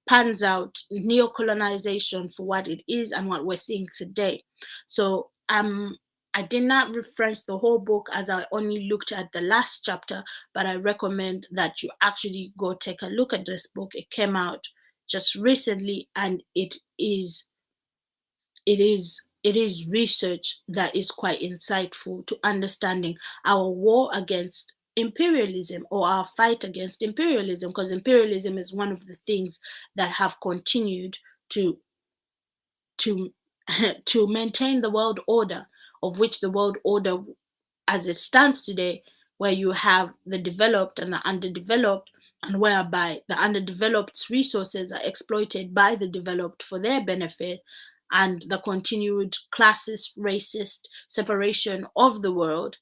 pans out neocolonization for what it is and what we're seeing today. So I did not reference the whole book as I only looked at the last chapter, but I recommend that you actually go take a look at this book. It came out just recently, and it is research that is quite insightful to understanding our war against imperialism, or our fight against imperialism, because imperialism is one of the things that have continued to to maintain the world order, of which the world order as it stands today, where you have the developed and the underdeveloped, and whereby the underdeveloped resources are exploited by the developed for their benefit, and the continued classist, racist separation of the world,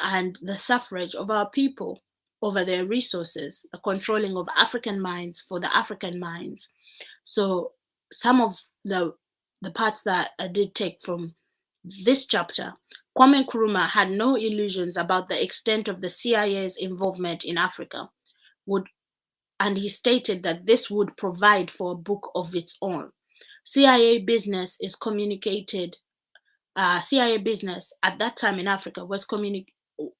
and the suffrage of our people over their resources, the controlling of African minds for the African minds. So some of the parts that I did take from this chapter, Kwame Nkrumah had no illusions about the extent of the CIA's involvement in Africa, and he stated that this would provide for a book of its own. CIA business at that time in Africa was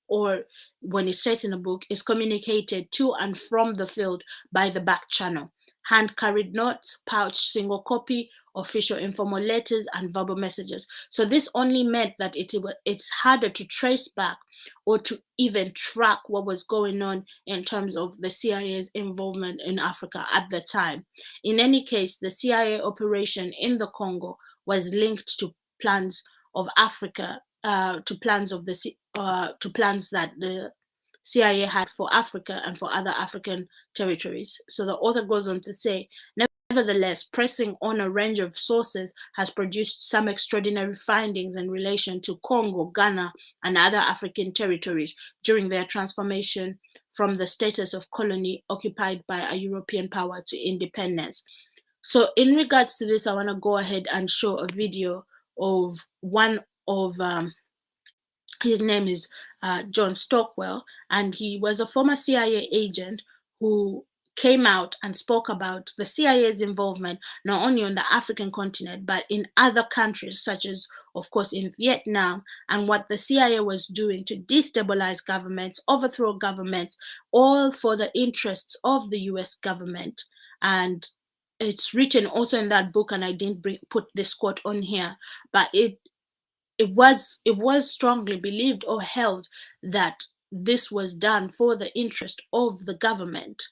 or when it states in the book, is communicated to and from the field by the back channel. Hand-carried notes, pouched single copy, official informal letters, and verbal messages. So this only meant that it's harder to trace back or to even track what was going on in terms of the CIA's involvement in Africa at the time. In any case, the CIA operation in the Congo was linked to plans of Africa, to plans that the CIA had for Africa and for other African territories. So the author goes on to say, nevertheless, pressing on a range of sources has produced some extraordinary findings in relation to Congo, Ghana, and other African territories during their transformation from the status of colony occupied by a European power to independence. So in regards to this, I want to go ahead and show a video of one of his name is John Stockwell, and he was a former CIA agent who came out and spoke about the CIA's involvement not only on the African continent, but in other countries, such as, of course, in Vietnam, and what the CIA was doing to destabilize governments, overthrow governments, all for the interests of the US government. And it's written also in that book, and I didn't put this quote on here, but it was strongly believed or held that this was done for the interest of the government.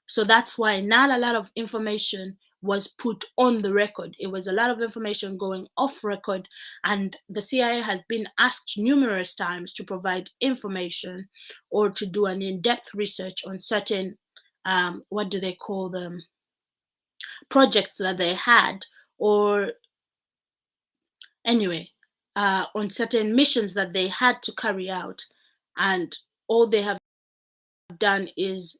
So that's why not a lot of information was put on the record. It was a lot of information going off record, and the CIA has been asked numerous times to provide information or to do an in-depth research on certain, what do they call them, projects that they had, or anyway, on certain missions that they had to carry out, and all they have done is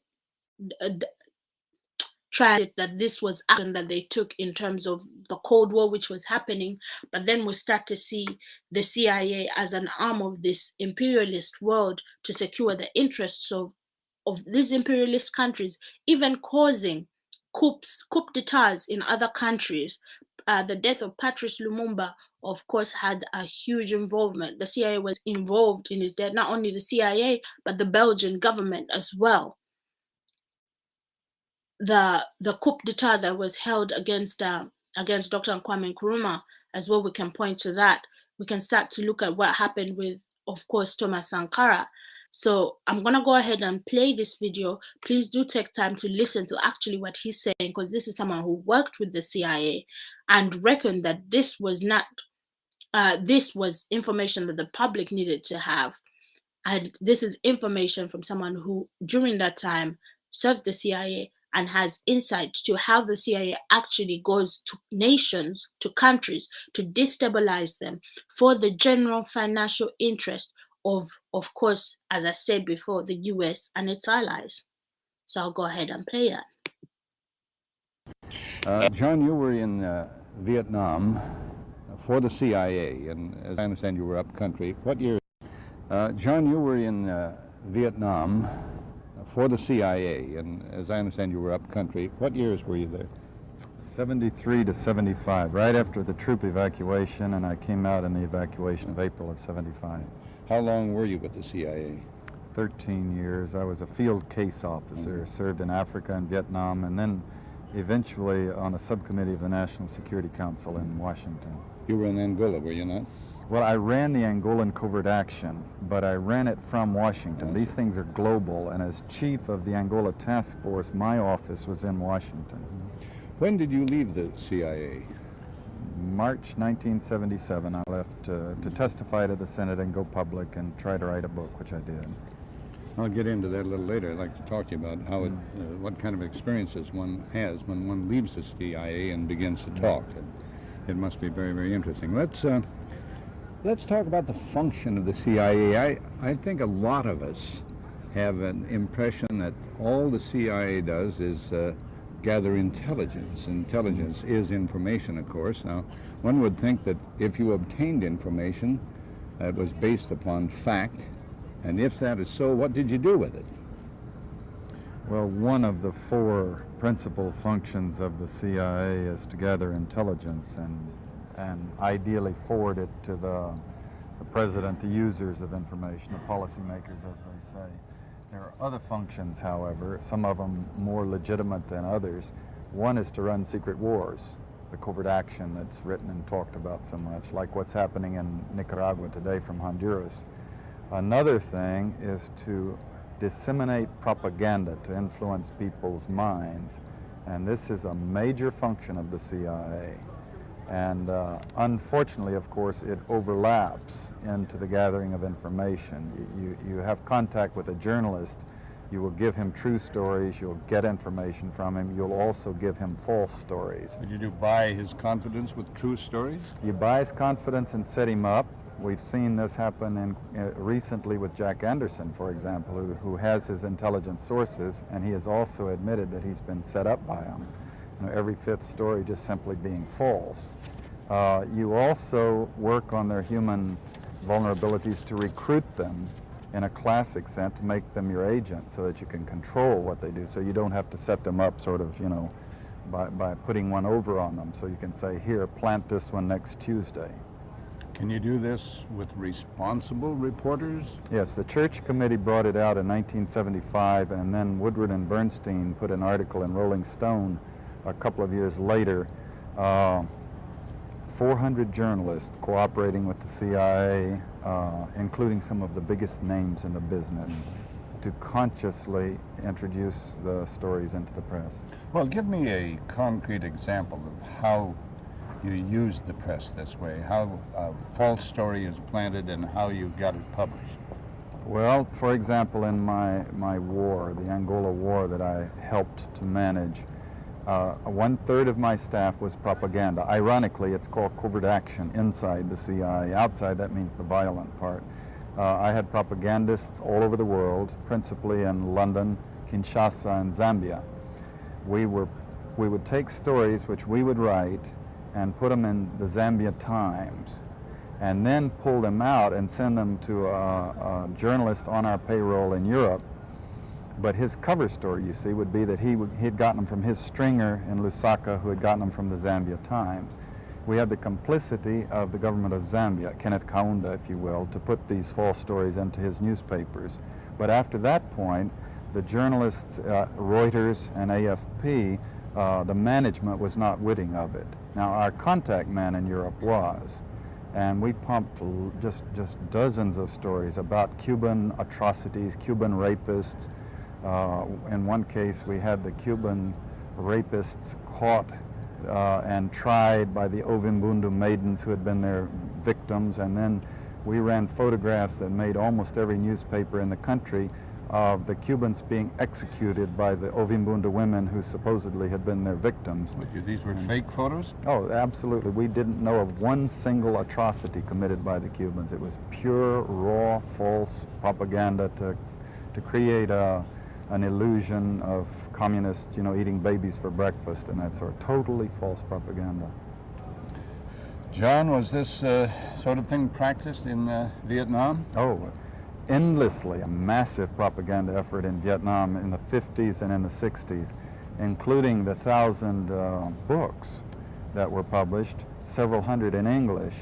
try that this was action that they took in terms of the Cold War, which was happening. But then we start to see the CIA as an arm of this imperialist world to secure the interests of these imperialist countries, even causing coup d'etats in other countries. The death of Patrice Lumumba, of course, had a huge involvement. The CIA was involved in his death, not only the CIA, but the Belgian government as well. The coup d'etat that was held against Dr. Kwame Nkrumah as well, we can point to that. We can start to look at what happened with, of course, Thomas Sankara. So I'm going to go ahead and play this video. Please do take time to listen to actually what he's saying, because this is someone who worked with the CIA and reckoned that this was not, this was information that the public needed to have. And this is information from someone who, during that time, served the CIA and has insight to how the CIA actually goes to nations, to countries, to destabilize them for the general financial interest of course, as I said before, the US and its allies. So I'll go ahead and play that. John, you were in Vietnam for the CIA, and as I understand, you were up country. What year? John, you were in Vietnam for the CIA, and as I understand, you were up country. What years were you there? 73 to 75, right after the troop evacuation, and I came out in the evacuation of April of 75. How long were you with the CIA? 13 years. I was a field case officer, served in Africa and Vietnam, and then eventually on a subcommittee of the National Security Council in Washington. You were in Angola, were you not? Well, I ran the Angolan covert action, but I ran it from Washington. These things are global, and as chief of the Angola task force, my office was in Washington. When did you leave the CIA? March 1977, I left to testify to the Senate and go public and try to write a book, which I did. I'll get into that a little later. I'd like to talk to you about how what kind of experiences one has when one leaves the CIA and begins to talk. It must be very, very interesting. Let's talk about the function of the CIA. I think a lot of us have an impression that all the CIA does is gather intelligence. Intelligence is information, of course. Now, one would think that if you obtained information, it was based upon fact. And if that is so, what did you do with it? Well, one of the four principal functions of the CIA is to gather intelligence and ideally forward it to the president, the users of information, the policymakers, as they say. There are other functions, however, some of them more legitimate than others. One is to run secret wars, the covert action that's written and talked about so much, like what's happening in Nicaragua today from Honduras. Another thing is to disseminate propaganda to influence people's minds, and this is a major function of the CIA. And unfortunately, of course, it overlaps into the gathering of information. You have contact with a journalist, you will give him true stories, you'll get information from him, you'll also give him false stories. Did you buy his confidence with true stories? You buy his confidence and set him up. We've seen this happen recently with Jack Anderson, for example, who has his intelligence sources, and he has also admitted that he's been set up by them. You know, every fifth story just simply being false. You also work on their human vulnerabilities to recruit them in a classic sense, to make them your agent so that you can control what they do, so you don't have to set them up sort of, you know, by putting one over on them. So you can say, here, plant this one next Tuesday. Can you do this with responsible reporters? Yes, the Church Committee brought it out in 1975, and then Woodward and Bernstein put an article in Rolling Stone a couple of years later. 400 journalists cooperating with the CIA, including some of the biggest names in the business, to consciously introduce the stories into the press. Well, give me a concrete example of how you use the press this way, how a false story is planted and how you got it published. Well, for example, in my war, the Angola War that I helped to manage, 1/3 of my staff was propaganda. Ironically, it's called covert action inside the CIA. Outside, that means the violent part. I had propagandists all over the world, principally in London, Kinshasa, and Zambia. We would take stories which we would write and put them in the Zambia Times, and then pull them out and send them to a journalist on our payroll in Europe. But his cover story, you see, would be that he'd gotten them from his stringer in Lusaka, who had gotten them from the Zambia Times. We had the complicity of the government of Zambia, Kenneth Kaunda, if you will, to put these false stories into his newspapers. But after that point, the journalists, Reuters and AFP, the management was not witting of it. Now, our contact man in Europe was, and we pumped just dozens of stories about Cuban atrocities, Cuban rapists. In one case, we had the Cuban rapists caught and tried by the Ovimbundu maidens who had been their victims, and then we ran photographs that made almost every newspaper in the country of the Cubans being executed by the Ovimbunda women who supposedly had been their victims. These were fake photos? Oh, absolutely. We didn't know of one single atrocity committed by the Cubans. It was pure, raw, false propaganda to create an illusion of communists, you know, eating babies for breakfast and that sort of totally false propaganda. John, was this sort of thing practiced in Vietnam? Oh, endlessly. A massive propaganda effort in Vietnam in the 50s and in the 60s, including the 1,000 books that were published, several hundred in English,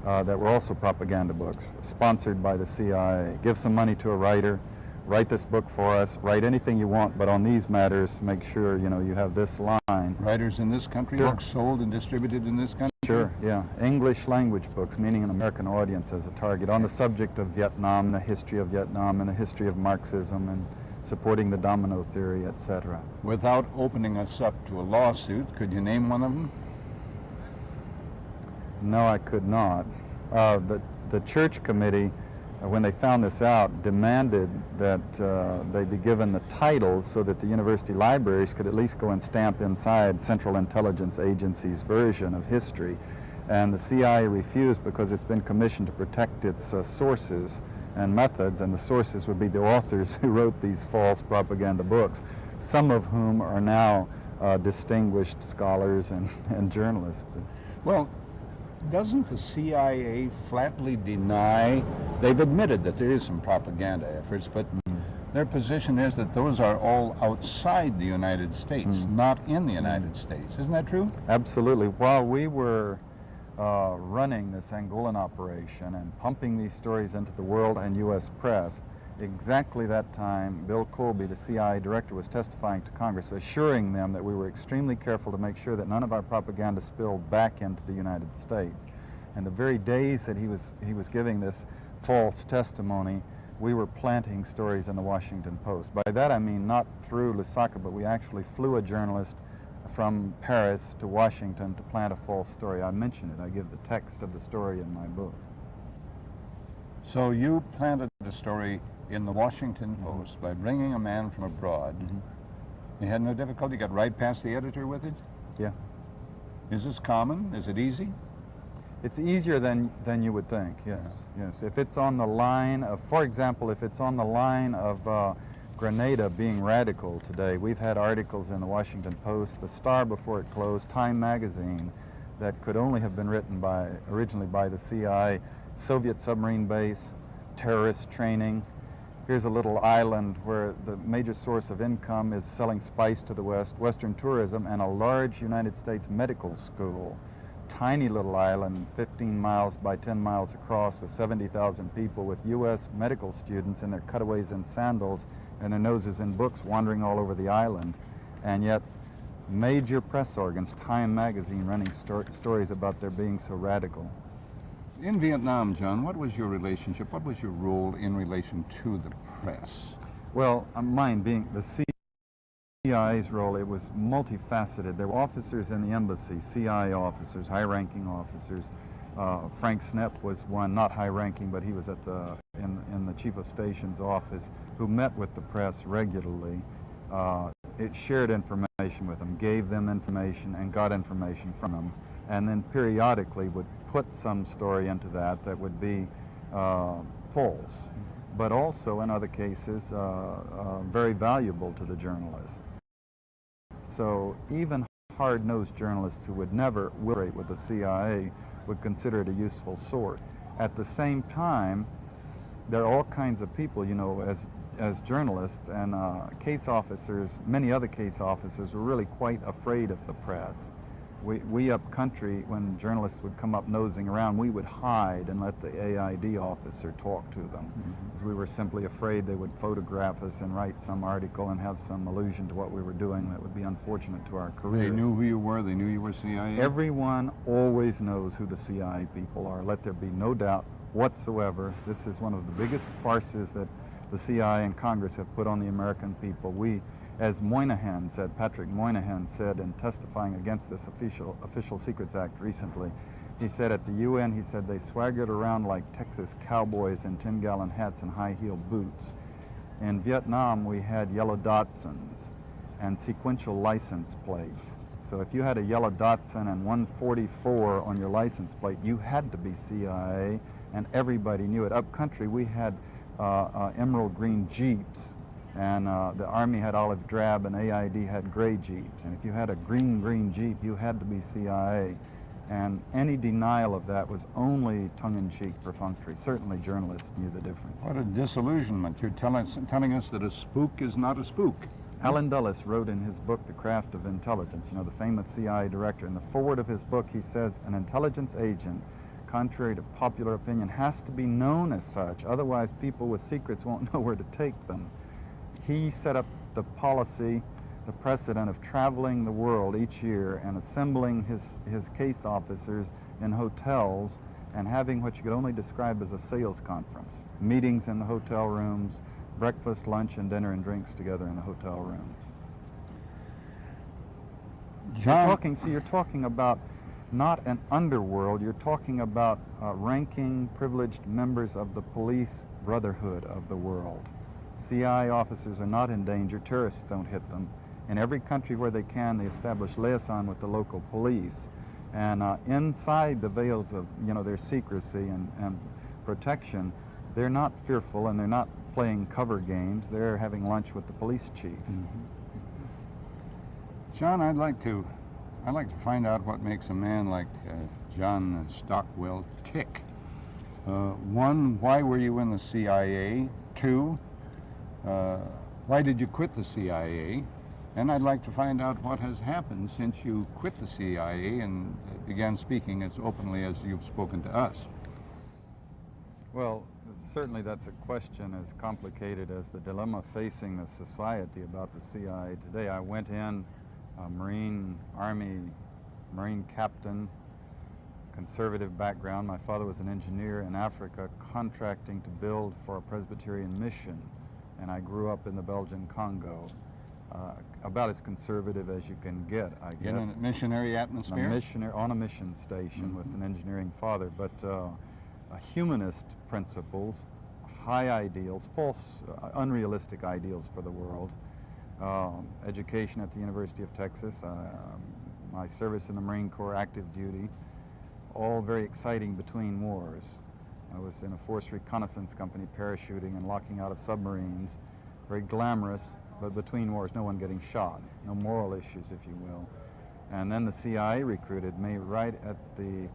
that were also propaganda books, sponsored by the CIA. Give some money to a writer, write this book for us, write anything you want, but on these matters, make sure, you know, you have this line. Writers in this country, Sure. books sold and distributed in this country? Sure, yeah. English language books, meaning an American audience as a target, on the subject of Vietnam, the history of Vietnam, and the history of Marxism, and supporting the domino theory, etc. Without opening us up to a lawsuit, could you name one of them? No, I could not. The church committee, when they found this out, demanded that they be given the titles so that the university libraries could at least go and stamp inside Central Intelligence Agency's version of history. And the CIA refused because it's been commissioned to protect its sources and methods, and the sources would be the authors who wrote these false propaganda books, some of whom are now distinguished scholars and journalists. Well, doesn't the CIA flatly deny, they've admitted that there is some propaganda efforts, but their position is that those are all outside the United States, not in the United States. Isn't that true? Absolutely. While we were running this Angolan operation and pumping these stories into the world and U.S. press, exactly that time, Bill Colby, the CIA director, was testifying to Congress, assuring them that we were extremely careful to make sure that none of our propaganda spilled back into the United States. And the very days that he was giving this false testimony, we were planting stories in the Washington Post. By that I mean not through Lusaka, but we actually flew a journalist from Paris to Washington to plant a false story. I mention it. I give the text of the story in my book. So you planted a story in the Washington Post by bringing a man from abroad. You had no difficulty, got right past the editor with it? Yeah. Is this common? Is it easy? It's easier than you would think, yes. Yes. If it's on the line of, for example, if it's on the line of Grenada being radical today, we've had articles in the Washington Post, the Star before it closed, Time magazine, that could only have been written originally by the CIA, Soviet submarine base, terrorist training. Here's a little island where the major source of income is selling spice to the West, Western tourism, and a large United States medical school. Tiny little island, 15 miles by 10 miles across, with 70,000 people, with U.S. medical students in their cutaways and sandals and their noses in books wandering all over the island. And yet, major press organs, Time magazine, running stories about their being so radical. In Vietnam, John, what was your relationship, what was your role in relation to the press? Well, mine being the CIA's role, it was multifaceted. There were officers in the embassy, CIA officers, high-ranking officers. Frank Snepp was one, not high-ranking, but he was at in the Chief of Station's office, who met with the press regularly. It shared information with them, gave them information, and got information from them, and then periodically would put some story into that would be false, but also in other cases very valuable to the journalist. So even hard-nosed journalists who would never work with the CIA would consider it a useful source. At the same time, there are all kinds of people, you know, as journalists and case officers, many other case officers were really quite afraid of the press. We up country, when journalists would come up nosing around, we would hide and let the AID officer talk to them. Because we were simply afraid they would photograph us and write some article and have some allusion to what we were doing that would be unfortunate to our careers. They knew who you were, they knew you were CIA? Everyone always knows who the CIA people are. Let there be no doubt whatsoever. This is one of the biggest farces that the CIA and Congress have put on the American people. As Moynihan said, Patrick Moynihan said in testifying against this Official Secrets Act recently, he said at the UN, he said they swaggered around like Texas cowboys in 10-gallon hats and high-heeled boots. In Vietnam, we had yellow Datsuns and sequential license plates. So if you had a yellow Datsun and 144 on your license plate, you had to be CIA, and everybody knew it. Up country, we had emerald green Jeeps, and the Army had olive drab, and AID had gray Jeeps. And if you had a green Jeep, you had to be CIA. And any denial of that was only tongue-in-cheek, perfunctory. Certainly journalists knew the difference. What a disillusionment. You're telling us that a spook is not a spook. Alan Dulles wrote in his book, The Craft of Intelligence, the famous CIA director. In the foreword of his book, he says, an intelligence agent, contrary to popular opinion, has to be known as such. Otherwise, people with secrets won't know where to take them. He set up the policy, the precedent of traveling the world each year and assembling his case officers in hotels and having what you could only describe as a sales conference. Meetings in the hotel rooms, breakfast, lunch, and dinner and drinks together in the hotel rooms. You're talking about not an underworld, you're talking about ranking, privileged members of the police brotherhood of the world. CIA officers are not in danger, terrorists don't hit them. In every country where they can, they establish liaison with the local police. And inside the veils of their secrecy and protection, they're not fearful and they're not playing cover games. They're having lunch with the police chief. Mm-hmm. John, I'd like to find out what makes a man like John Stockwell tick. One, why were you in the CIA? Two, why did you quit the CIA? And I'd like to find out what has happened since you quit the CIA and began speaking as openly as you've spoken to us. Well, certainly that's a question as complicated as the dilemma facing the society about the CIA today. I went in Army Marine captain, conservative background. My father was an engineer in Africa, contracting to build for a Presbyterian mission, and I grew up in the Belgian Congo. About as conservative as you can get, I guess. In a missionary atmosphere? On a mission station with an engineering father, but humanist principles, high ideals, false, unrealistic ideals for the world. Education at the University of Texas, my service in the Marine Corps, active duty, all very exciting between wars. I was in a force reconnaissance company parachuting and locking out of submarines, very glamorous, but between wars, no one getting shot, no moral issues, if you will. And then the CIA recruited me right at the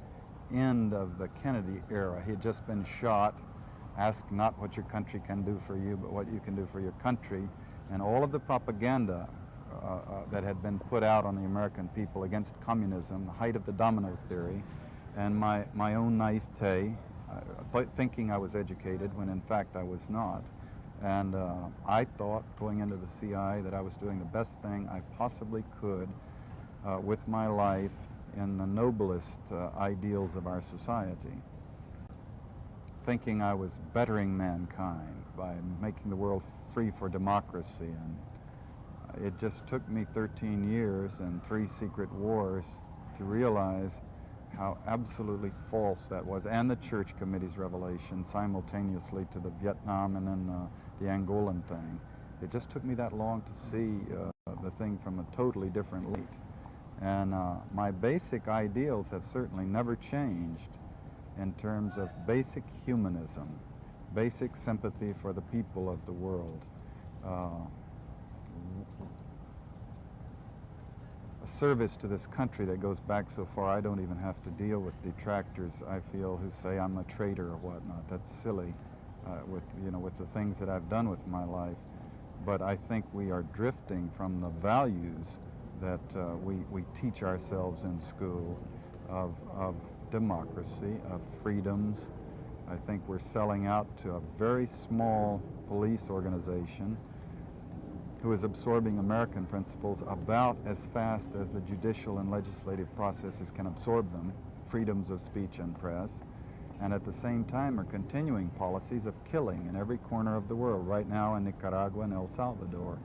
end of the Kennedy era. He had just been shot. Ask not what your country can do for you, but what you can do for your country. And all of the propaganda that had been put out on the American people against communism, the height of the domino theory, and my own naivete, thinking I was educated when in fact I was not. And I thought, going into the CIA, that I was doing the best thing I possibly could with my life in the noblest ideals of our society. Thinking I was bettering mankind by making the world free for democracy. And it just took me 13 years and 3 secret wars to realize how absolutely false that was, and the Church Committee's revelation simultaneously to the Vietnam and then the Angolan thing. It just took me that long to see the thing from a totally different light. And my basic ideals have certainly never changed in terms of basic humanism, basic sympathy for the people of the world. A service to this country that goes back so far, I don't even have to deal with detractors, I feel, who say I'm a traitor or whatnot. That's silly with the things that I've done with my life. But I think we are drifting from the values that we teach ourselves in school of democracy, of freedoms. I think we're selling out to a very small police organization who is absorbing American principles about as fast as the judicial and legislative processes can absorb them, freedoms of speech and press, and at the same time are continuing policies of killing in every corner of the world, right now in Nicaragua and El Salvador.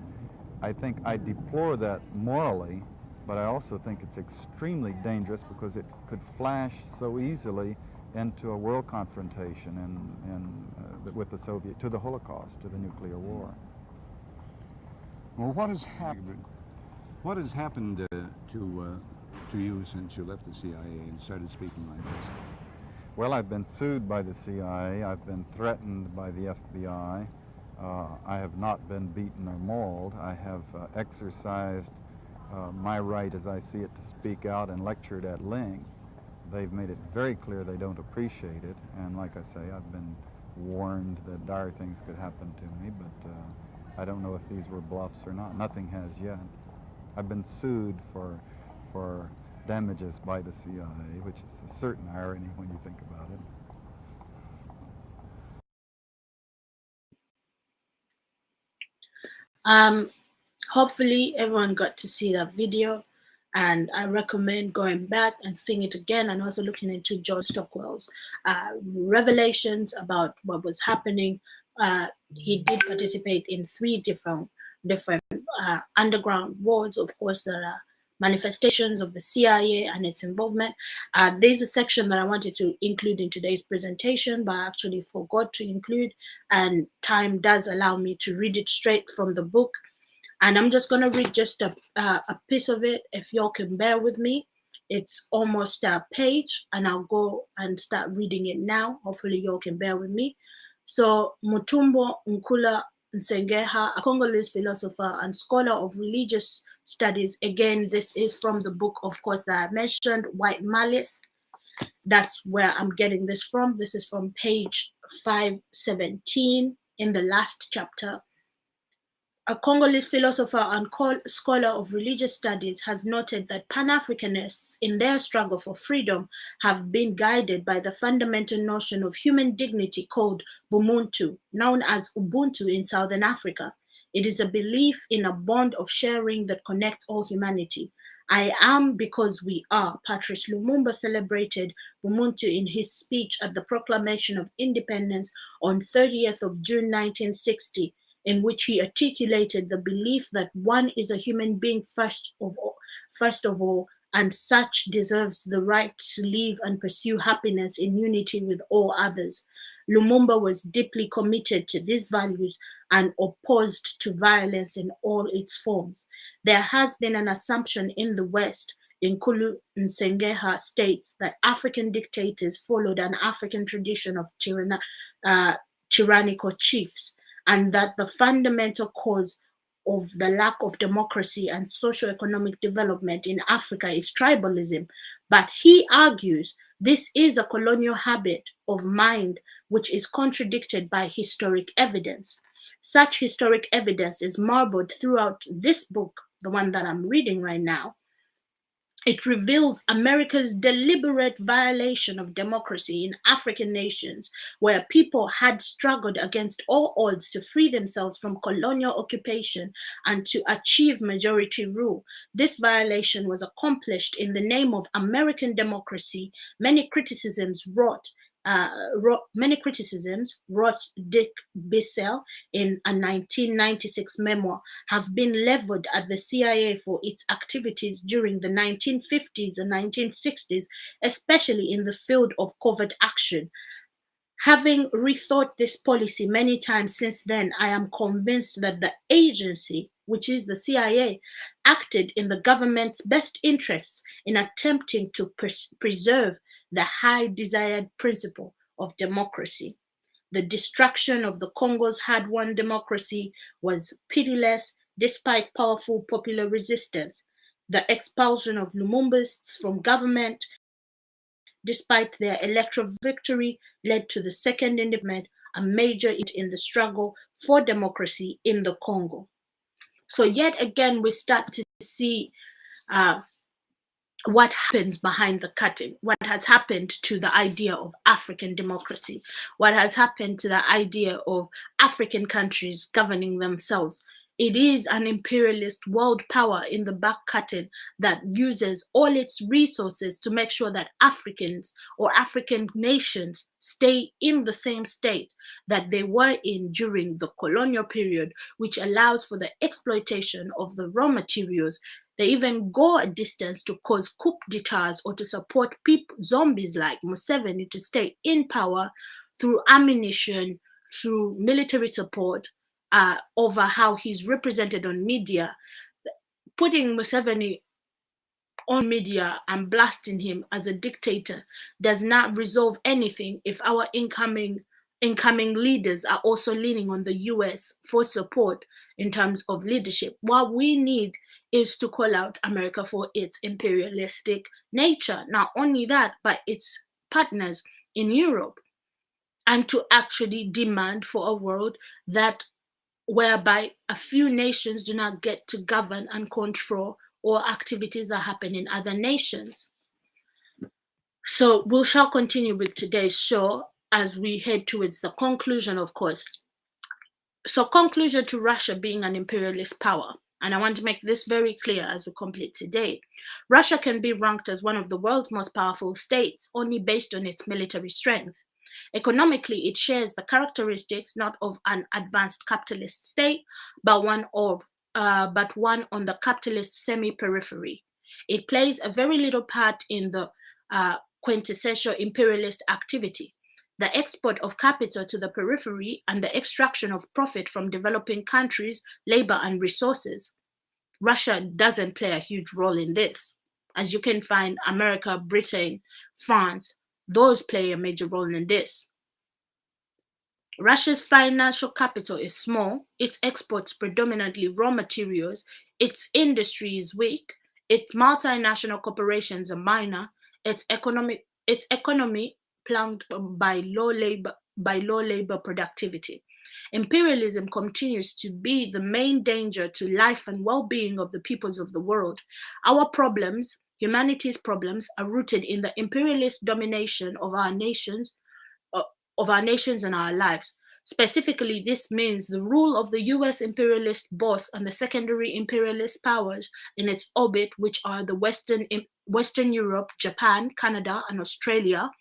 I think I deplore that morally, but I also think it's extremely dangerous because it could flash so easily into a world confrontation with the Soviet, to the Holocaust, to the nuclear war. Well, what has happened? What has happened to you since you left the CIA and started speaking like this? Well, I've been sued by the CIA. I've been threatened by the FBI. I have not been beaten or mauled. I have exercised my right, as I see it, to speak out and lectured at length. They've made it very clear they don't appreciate it, and like I say, I've been warned that dire things could happen to me, but I don't know if these were bluffs or not. Nothing has yet. I've been sued for damages by the CIA, which is a certain irony when you think about it. Hopefully everyone got to see that video, and I recommend going back and seeing it again, and also looking into John Stockwell's revelations about what was happening. He did participate in 3 different underground wars. Of course, there are manifestations of the CIA and its involvement. There's a section that I wanted to include in today's presentation, but I actually forgot to include, and time does allow me to read it straight from the book. And I'm just going to read just a piece of it, if y'all can bear with me. It's almost a page, and I'll go and start reading it now. Hopefully y'all can bear with me. So Mutumbo Nkula Nsengeha, a Congolese philosopher and scholar of religious studies. Again, this is from the book, of course, that I mentioned, White Malice. That's where I'm getting this from. This is from page 517 in the last chapter. A Congolese philosopher and scholar of religious studies has noted that Pan-Africanists in their struggle for freedom have been guided by the fundamental notion of human dignity called Bumuntu, known as Ubuntu in Southern Africa. It is a belief in a bond of sharing that connects all humanity. I am because we are. Patrice Lumumba celebrated Bumuntu in his speech at the Proclamation of Independence on 30th of June 1960. In which he articulated the belief that one is a human being first of all, and such deserves the right to live and pursue happiness in unity with all others. Lumumba was deeply committed to these values and opposed to violence in all its forms. There has been an assumption in the West, Nkulu Nsengeha states, that African dictators followed an African tradition of tyrannical chiefs, and that the fundamental cause of the lack of democracy and socio-economic development in Africa is tribalism. But he argues this is a colonial habit of mind which is contradicted by historic evidence. Such historic evidence is marbled throughout this book, the one that I'm reading right now. It reveals America's deliberate violation of democracy in African nations, where people had struggled against all odds to free themselves from colonial occupation and to achieve majority rule. This violation was accomplished in the name of American democracy. Many criticisms wrote Dick Bissell in a 1996 memoir have been leveled at the CIA for its activities during the 1950s and 1960s, especially in the field of covert action. Having rethought this policy many times since then, I am convinced that the agency, which is the CIA, acted in the government's best interests in attempting to preserve the high desired principle of democracy. The destruction of the Congo's hard-won democracy was pitiless despite powerful popular resistance. The expulsion of Lumumbists from government, despite their electoral victory, led to the second independence, a major in the struggle for democracy in the Congo. So yet again, we start to see what happens behind the curtain, what has happened to the idea of African democracy, what has happened to the idea of African countries governing themselves. It is an imperialist world power in the back curtain that uses all its resources to make sure that Africans or African nations stay in the same state that they were in during the colonial period, which allows for the exploitation of the raw materials. They even go a distance to cause coup d'etats or to support zombies like Museveni to stay in power through ammunition, through military support, over how he's represented on media, putting Museveni on media and blasting him as a dictator does not resolve anything if our incoming leaders are also leaning on the US for support in terms of leadership. What we need is to call out America for its imperialistic nature. Not only that, but its partners in Europe, and to actually demand for a world that whereby a few nations do not get to govern and control all activities that happen in other nations. So we shall continue with today's show as we head towards the conclusion, of course. So conclusion to Russia being an imperialist power. And I want to make this very clear as we complete today. Russia can be ranked as one of the world's most powerful states only based on its military strength. Economically, it shares the characteristics not of an advanced capitalist state, but one on the capitalist semi-periphery. It plays a very little part in the quintessential imperialist activity, the export of capital to the periphery and the extraction of profit from developing countries' labor and resources. Russia doesn't play a huge role in this. As you can find, America, Britain, France, those play a major role in this. Russia's financial capital is small, its exports predominantly raw materials, its industry is weak, its multinational corporations are minor, its economy plagued by low labor productivity. Imperialism continues to be the main danger to life and well-being of the peoples of the world. Our problems, humanity's problems, are rooted in the imperialist domination of our nations and our lives. Specifically, this means the rule of the US imperialist boss and the secondary imperialist powers in its orbit, which are the Western Europe, Japan, Canada, and Australia.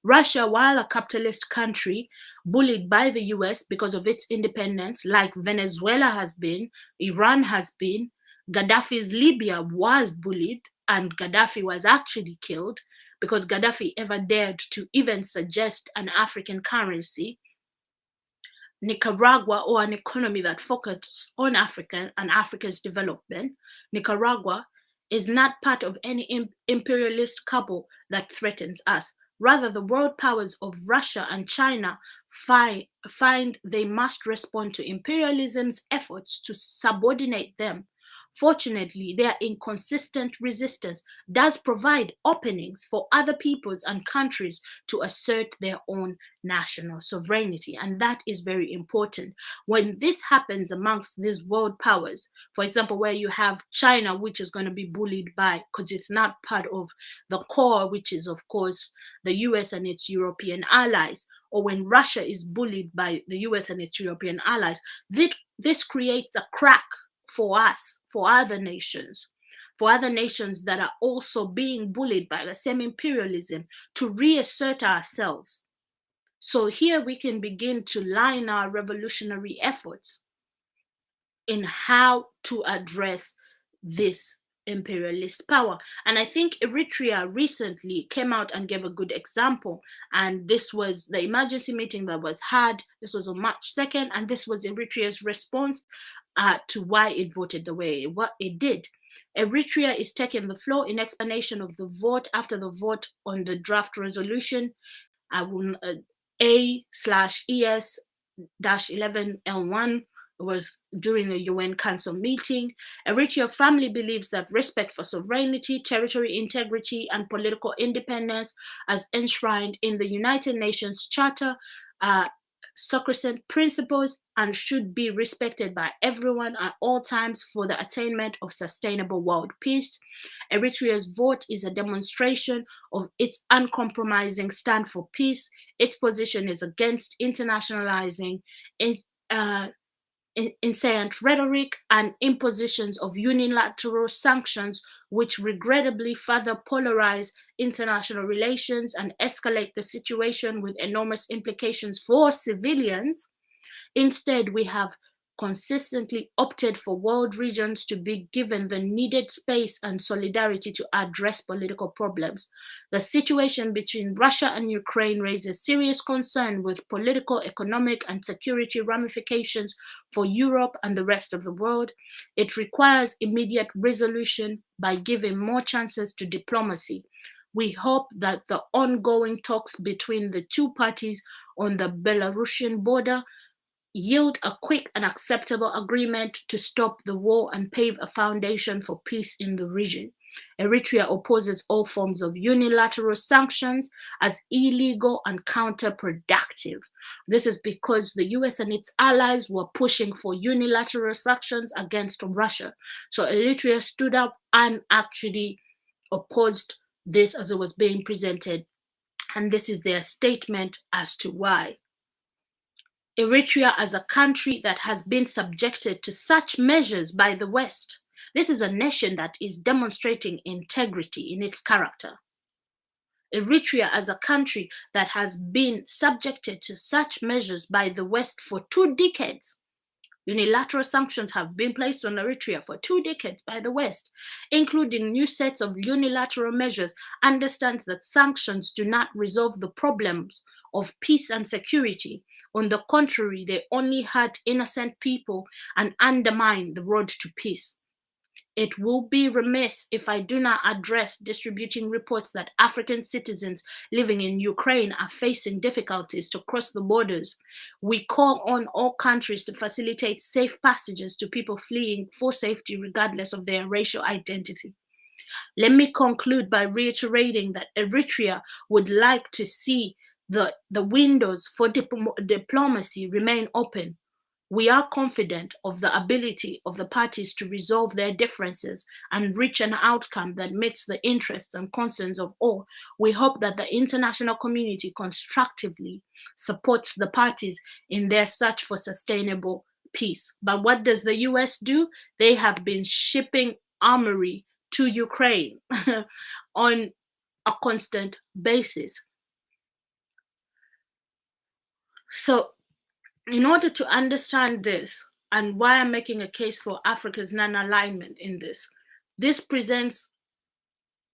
Russia, while a capitalist country bullied by the US because of its independence, like Venezuela has been, Iran has been, Gaddafi's Libya was bullied, and Gaddafi was actually killed because Gaddafi ever dared to even suggest an African currency. Nicaragua, or an economy that focuses on Africa and Africa's development, Nicaragua is not part of any imperialist cabal that threatens us. Rather, the world powers of Russia and China find they must respond to imperialism's efforts to subordinate them. Fortunately, their inconsistent resistance does provide openings for other peoples and countries to assert their own national sovereignty, and that is very important. When this happens amongst these world powers, for example, where you have China, which is going to be bullied by, because it's not part of the core, which is, of course, the US and its European allies, or when Russia is bullied by the US and its European allies, this creates a crack for us, for other nations that are also being bullied by the same imperialism, to reassert ourselves. So here we can begin to line our revolutionary efforts in how to address this imperialist power. And I think Eritrea recently came out and gave a good example. And this was the emergency meeting that was had. This was on March 2nd, and this was Eritrea's response to why it voted the way it did. Eritrea is taking the floor in explanation of the vote after the vote on the draft resolution A/ES-11L1 was during a UN Council meeting. Eritrea firmly believes that respect for sovereignty, territory integrity, and political independence, as enshrined in the United Nations Charter, sacrosanct principles and should be respected by everyone at all times for the attainment of sustainable world peace. Eritrea's vote is a demonstration of its uncompromising stand for peace. Its position is against internationalizing incessant rhetoric and impositions of unilateral sanctions, which regrettably further polarize international relations and escalate the situation with enormous implications for civilians. Instead, we have consistently opted for world regions to be given the needed space and solidarity to address political problems. The situation between Russia and Ukraine raises serious concern with political, economic, and security ramifications for Europe and the rest of the world. It requires immediate resolution by giving more chances to diplomacy. We hope that the ongoing talks between the two parties on the Belarusian border yield a quick and acceptable agreement to stop the war and pave a foundation for peace in the region. Eritrea opposes all forms of unilateral sanctions as illegal and counterproductive. This is because the US and its allies were pushing for unilateral sanctions against Russia. So Eritrea stood up and actually opposed this as it was being presented. And this is their statement as to why. Eritrea as a country that has been subjected to such measures by the West. This is a nation that is demonstrating integrity in its character. Eritrea as a country that has been subjected to such measures by the West for 2 decades. Unilateral sanctions have been placed on Eritrea for 2 decades by the West, including new sets of unilateral measures, understands that sanctions do not resolve the problems of peace and security. On the contrary, they only hurt innocent people and undermine the road to peace. It will be remiss if I do not address distributing reports that African citizens living in Ukraine are facing difficulties to cross the borders. We call on all countries to facilitate safe passages to people fleeing for safety regardless of their racial identity. Let me conclude by reiterating that Eritrea would like to see the windows for diplomacy remain open. We are confident of the ability of the parties to resolve their differences and reach an outcome that meets the interests and concerns of all. We hope that the international community constructively supports the parties in their search for sustainable peace. But what does the US do? They have been shipping armory to Ukraine on a constant basis. So, in order to understand this and why I'm making a case for Africa's non-alignment in this presents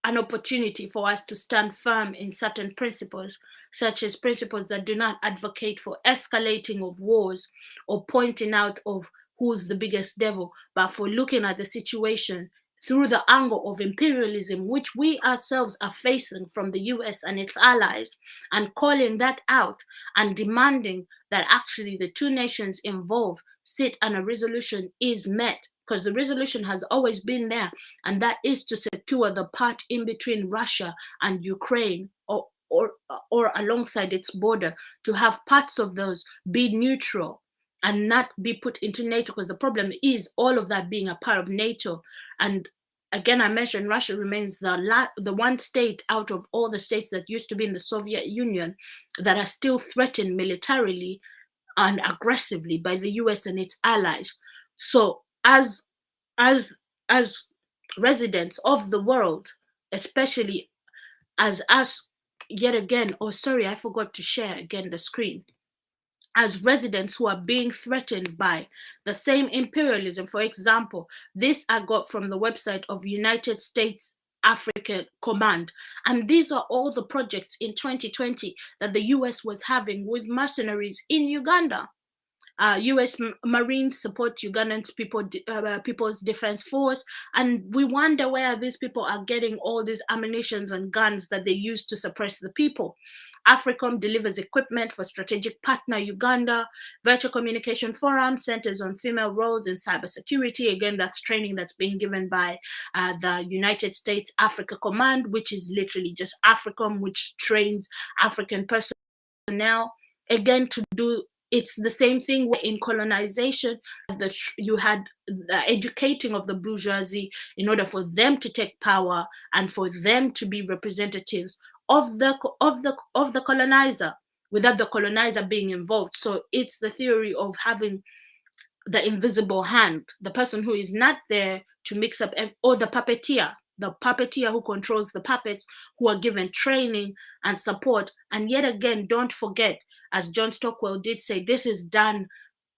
an opportunity for us to stand firm in certain principles, such as principles that do not advocate for escalating of wars or pointing out of who's the biggest devil, but for looking at the situation through the angle of imperialism, which we ourselves are facing from the US and its allies, and calling that out and demanding that actually the 2 nations involved sit and a resolution is met, because the resolution has always been there, and that is to secure the part in between Russia and Ukraine or alongside its border, to have parts of those be neutral and not be put into NATO, because the problem is all of that being a part of NATO. And again, I mentioned Russia remains the one state out of all the states that used to be in the Soviet Union that are still threatened militarily and aggressively by the US and its allies. So as residents of the world, especially as us, yet again, oh sorry, I forgot to share again the screen. As residents who are being threatened by the same imperialism. For example, this I got from the website of United States Africa Command. And these are all the projects in 2020 that the US was having with mercenaries in Uganda. US Marines support Ugandan People's Defense Force, and we wonder where these people are getting all these ammunitions and guns that they use to suppress the people. AFRICOM delivers equipment for strategic partner Uganda. Virtual Communication Forum centers on female roles in cybersecurity. Again, that's training that's being given by the United States Africa Command, which is literally just AFRICOM, which trains African personnel. Again, to do it's the same thing in colonization, that you had the educating of the bourgeoisie in order for them to take power and for them to be representatives of the colonizer without the colonizer being involved. So it's the theory of having the invisible hand, the person who is not there to mix up, or the puppeteer who controls the puppets, who are given training and support. And yet again, don't forget, as John Stockwell did say, this is done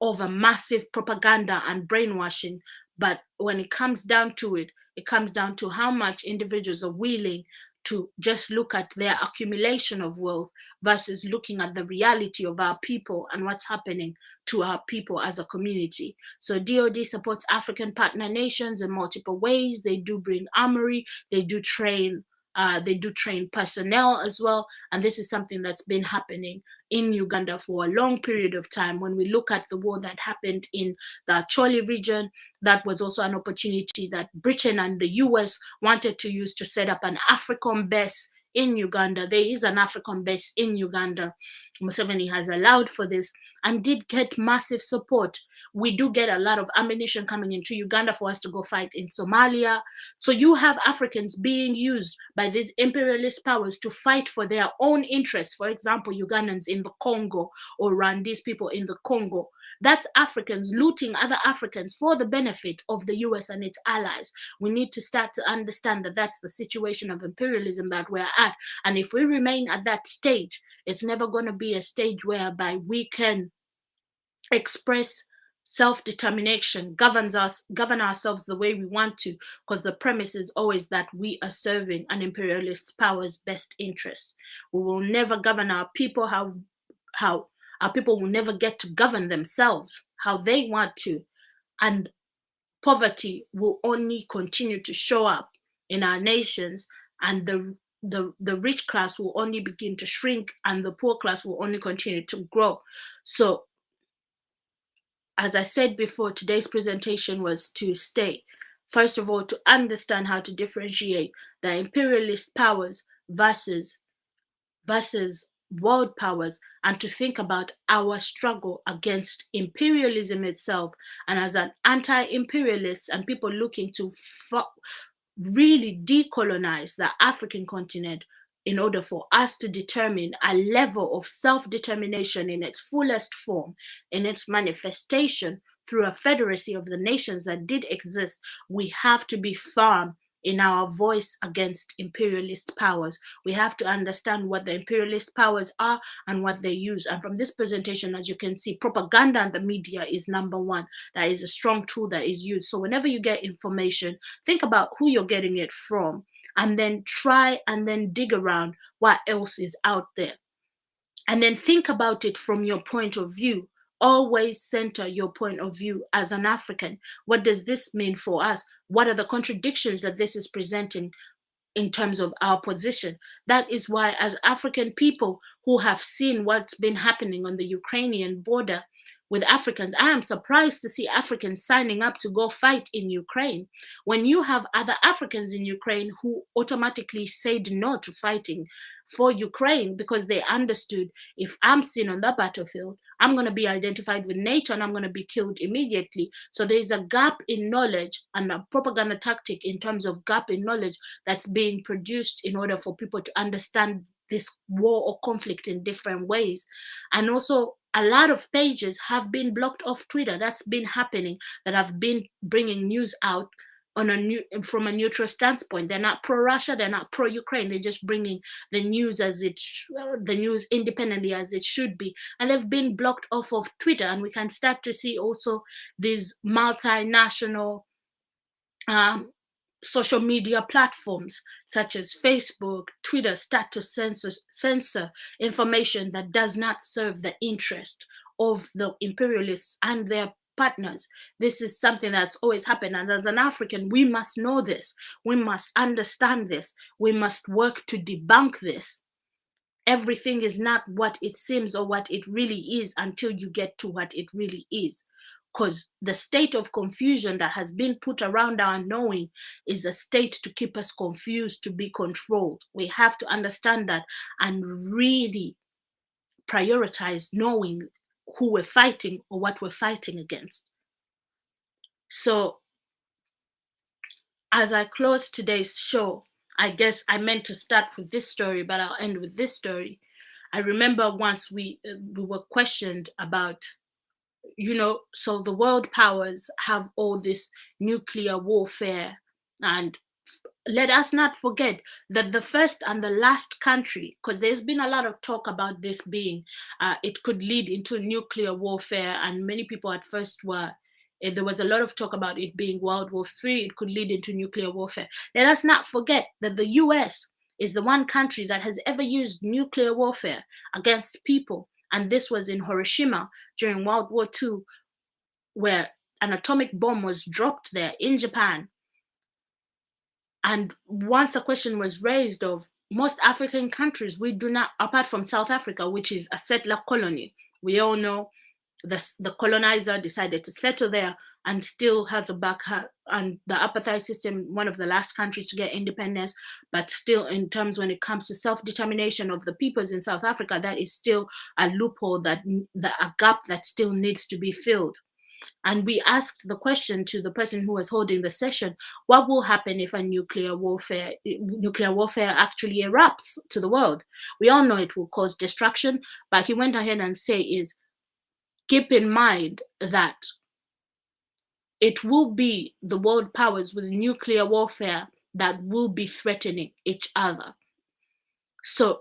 over massive propaganda and brainwashing. But when it comes down to it, it comes down to how much individuals are willing to just look at their accumulation of wealth versus looking at the reality of our people and what's happening to our people as a community. So DoD supports African partner nations in multiple ways. They do bring armory, they do train personnel as well. And this is something that's been happening in Uganda for a long period of time. When we look at the war that happened in the Acholi region, that was also an opportunity that Britain and the US wanted to use to set up an AFRICOM base in Uganda. There is an AFRICOM base in Uganda. Museveni has allowed for this and did get massive support. We do get a lot of ammunition coming into Uganda for us to go fight in Somalia. So you have Africans being used by these imperialist powers to fight for their own interests. For example, Ugandans in the Congo, or Rwandese people in the Congo. That's Africans looting other Africans for the benefit of the US and its allies. We need to start to understand that that's the situation of imperialism that we're at. And if we remain at that stage, it's never going to be a stage whereby we can express self-determination, govern ourselves the way we want to, because the premise is always that we are serving an imperialist power's best interests. We will never govern our people how our people will never get to govern themselves how they want to, and poverty will only continue to show up in our nations, and the rich class will only begin to shrink, and the poor class will only continue to grow. So, as I said before, today's presentation was to state, first of all, to understand how to differentiate the imperialist powers versus world powers, and to think about our struggle against imperialism itself. And as an anti-imperialist and people looking to really decolonize the African continent, in order for us to determine a level of self-determination in its fullest form, in its manifestation through a federacy of the nations that did exist, we have to be firm in our voice against imperialist powers. We have to understand what the imperialist powers are and what they use. And from this presentation, as you can see, propaganda and the media is number one. That is a strong tool that is used. So whenever you get information, think about who you're getting it from, and then try and then dig around what else is out there. And then think about it from your point of view. Always center your point of view as an African. What does this mean for us? What are the contradictions that this is presenting in terms of our position? That is why, as African people who have seen what's been happening on the Ukrainian border with Africans, I am surprised to see Africans signing up to go fight in Ukraine. When you have other Africans in Ukraine who automatically said no to fighting for Ukraine because they understood, if I'm seen on the battlefield, I'm going to be identified with NATO and I'm going to be killed immediately. So there is a gap in knowledge and a propaganda tactic in terms of gap in knowledge that's being produced in order for people to understand this war or conflict in different ways. And also, a lot of pages have been blocked off Twitter. That's been happening, that have been bringing news out from a neutral standpoint. They're not pro-Russia, they're not pro-Ukraine. They're just bringing the news the news independently as it should be. And they've been blocked off of Twitter. And we can start to see also these multinational social media platforms such as Facebook, Twitter start to censor information that does not serve the interest of the imperialists and their partners. This is something that's always happened. And as an African, we must know this. We must understand this. We must work to debunk this. Everything is not what it seems or what it really is until you get to what it really is. Because the state of confusion that has been put around our knowing is a state to keep us confused, to be controlled. We have to understand that and really prioritize knowing who we're fighting or what we're fighting against. So as I close today's show, I guess I meant to start with this story, but I'll end with this story. I remember once we were questioned about, so the world powers have all this nuclear warfare and let us not forget that the first and the last country, because there's been a lot of talk about this being, it could lead into nuclear warfare, and many people at first were, there was a lot of talk about it being World War III, it could lead into nuclear warfare. Let us not forget that the US is the one country that has ever used nuclear warfare against people, and this was in Hiroshima during World War II, where an atomic bomb was dropped there in Japan. And once the question was raised of most African countries, we do not, apart from South Africa, which is a settler colony, we all know the colonizer decided to settle there and still has a back, and the apartheid system, one of the last countries to get independence, but still in terms when it comes to self-determination of the peoples in South Africa, that is still a loophole, a gap that still needs to be filled. And we asked the question to the person who was holding the session, what will happen if a nuclear warfare actually erupts to the world? We all know it will cause destruction, but he went ahead and said is, keep in mind that it will be the world powers with nuclear warfare that will be threatening each other. So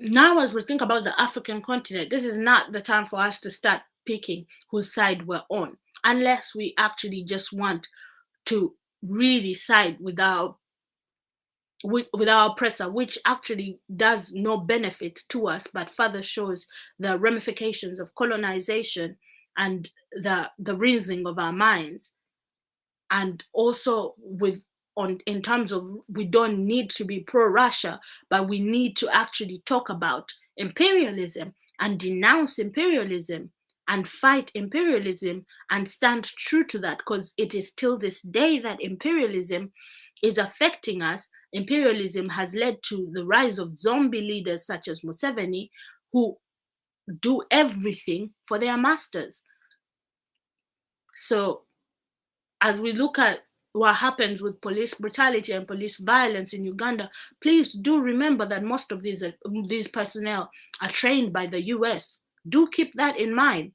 now as we think about the African continent, this is not the time for us to start picking whose side we're on, unless we actually just want to really side with our oppressor, which actually does no benefit to us, but further shows the ramifications of colonization and the raising of our minds. And also in terms of, we don't need to be pro-Russia, but we need to actually talk about imperialism and denounce imperialism and fight imperialism and stand true to that, because it is till this day that imperialism is affecting us. Imperialism has led to the rise of zombie leaders such as Museveni, who do everything for their masters. So as we look at what happens with police brutality and police violence in Uganda, please do remember that most of these personnel are trained by the US. Do keep that in mind.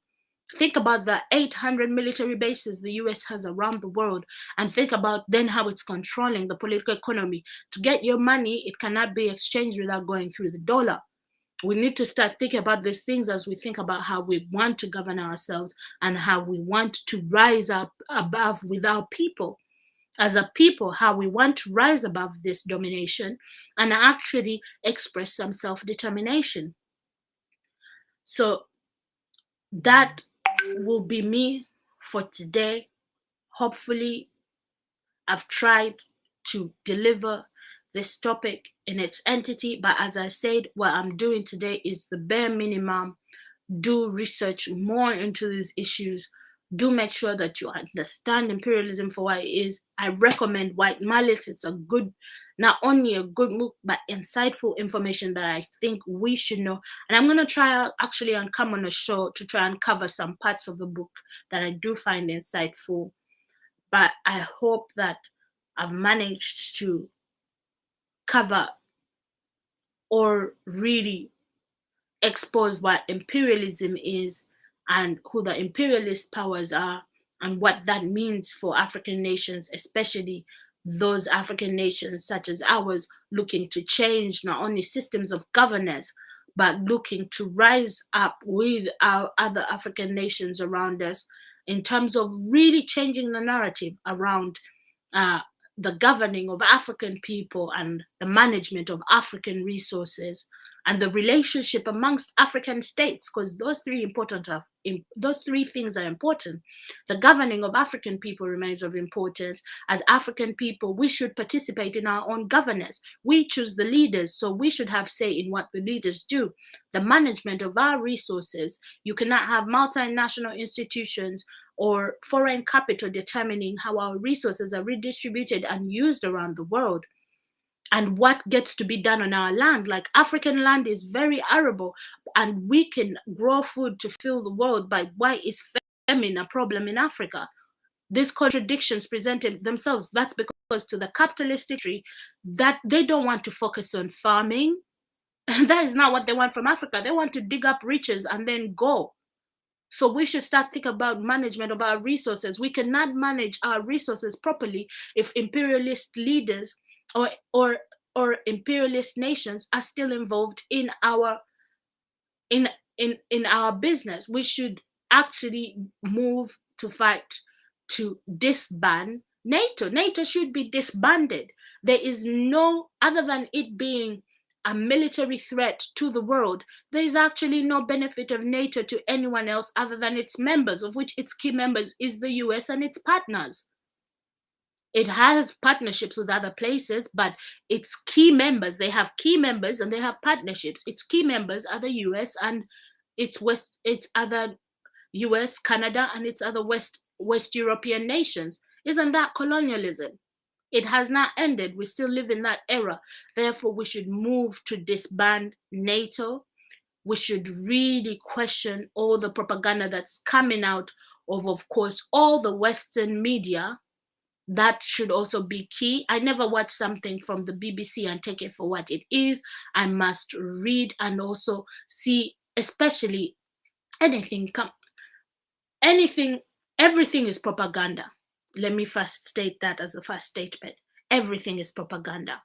Think about the 800 military bases the US has around the world, and think about then how it's controlling the political economy. To get your money, it cannot be exchanged without going through the dollar. We need to start thinking about these things as we think about how we want to govern ourselves and how we want to rise up above with our people. As a people, how we want to rise above this domination and actually express some self-determination. So that will be me for today. Hopefully, I've tried to deliver this topic in its entity, but as I said, what I'm doing today is the bare minimum. Do research more into these issues. Do make sure that you understand imperialism for what it is. I recommend White Malice. It's a good, not only a good book, but insightful information that I think we should know. And I'm going to try actually and come on a show to try and cover some parts of the book that I do find insightful. But I hope that I've managed to cover or really expose what imperialism is and who the imperialist powers are and what that means for African nations, especially those African nations such as ours, looking to change not only systems of governance, but looking to rise up with our other African nations around us in terms of really changing the narrative around the governing of African people and the management of African resources and the relationship amongst African states, because those three things are important. The governing of African people remains of importance. As African people, we should participate in our own governance. We choose the leaders, so we should have say in what the leaders do. The management of our resources, you cannot have multinational institutions or foreign capital determining how our resources are redistributed and used around the world and what gets to be done on our land. Like African land is very arable and we can grow food to fill the world, but why is famine a problem in Africa? These contradictions presented themselves. That's because to the capitalistic tree that they don't want to focus on farming. That is not what they want from Africa. They want to dig up riches and then go. So we should start thinking about management of our resources. We cannot manage our resources properly if imperialist leaders or imperialist nations are still involved in our in our business. We should actually move to fight to disband NATO. NATO should be disbanded. There is no, other than it being a military threat to the world, there is actually no benefit of NATO to anyone else other than its members, of which its key members is the US and its partners. It has partnerships with other places, but its key members, they have key members and they have partnerships. Its key members are the US and its other US, Canada, and its other West European nations. Isn't that colonialism? It has not ended. We still live in that era. Therefore, we should move to disband NATO. We should really question all the propaganda that's coming out of course, all the Western media. That should also be key. I never watch something from the BBC and take it for what it is. I must read and also see, especially everything is propaganda. Let me first state that as a first statement. Everything is propaganda.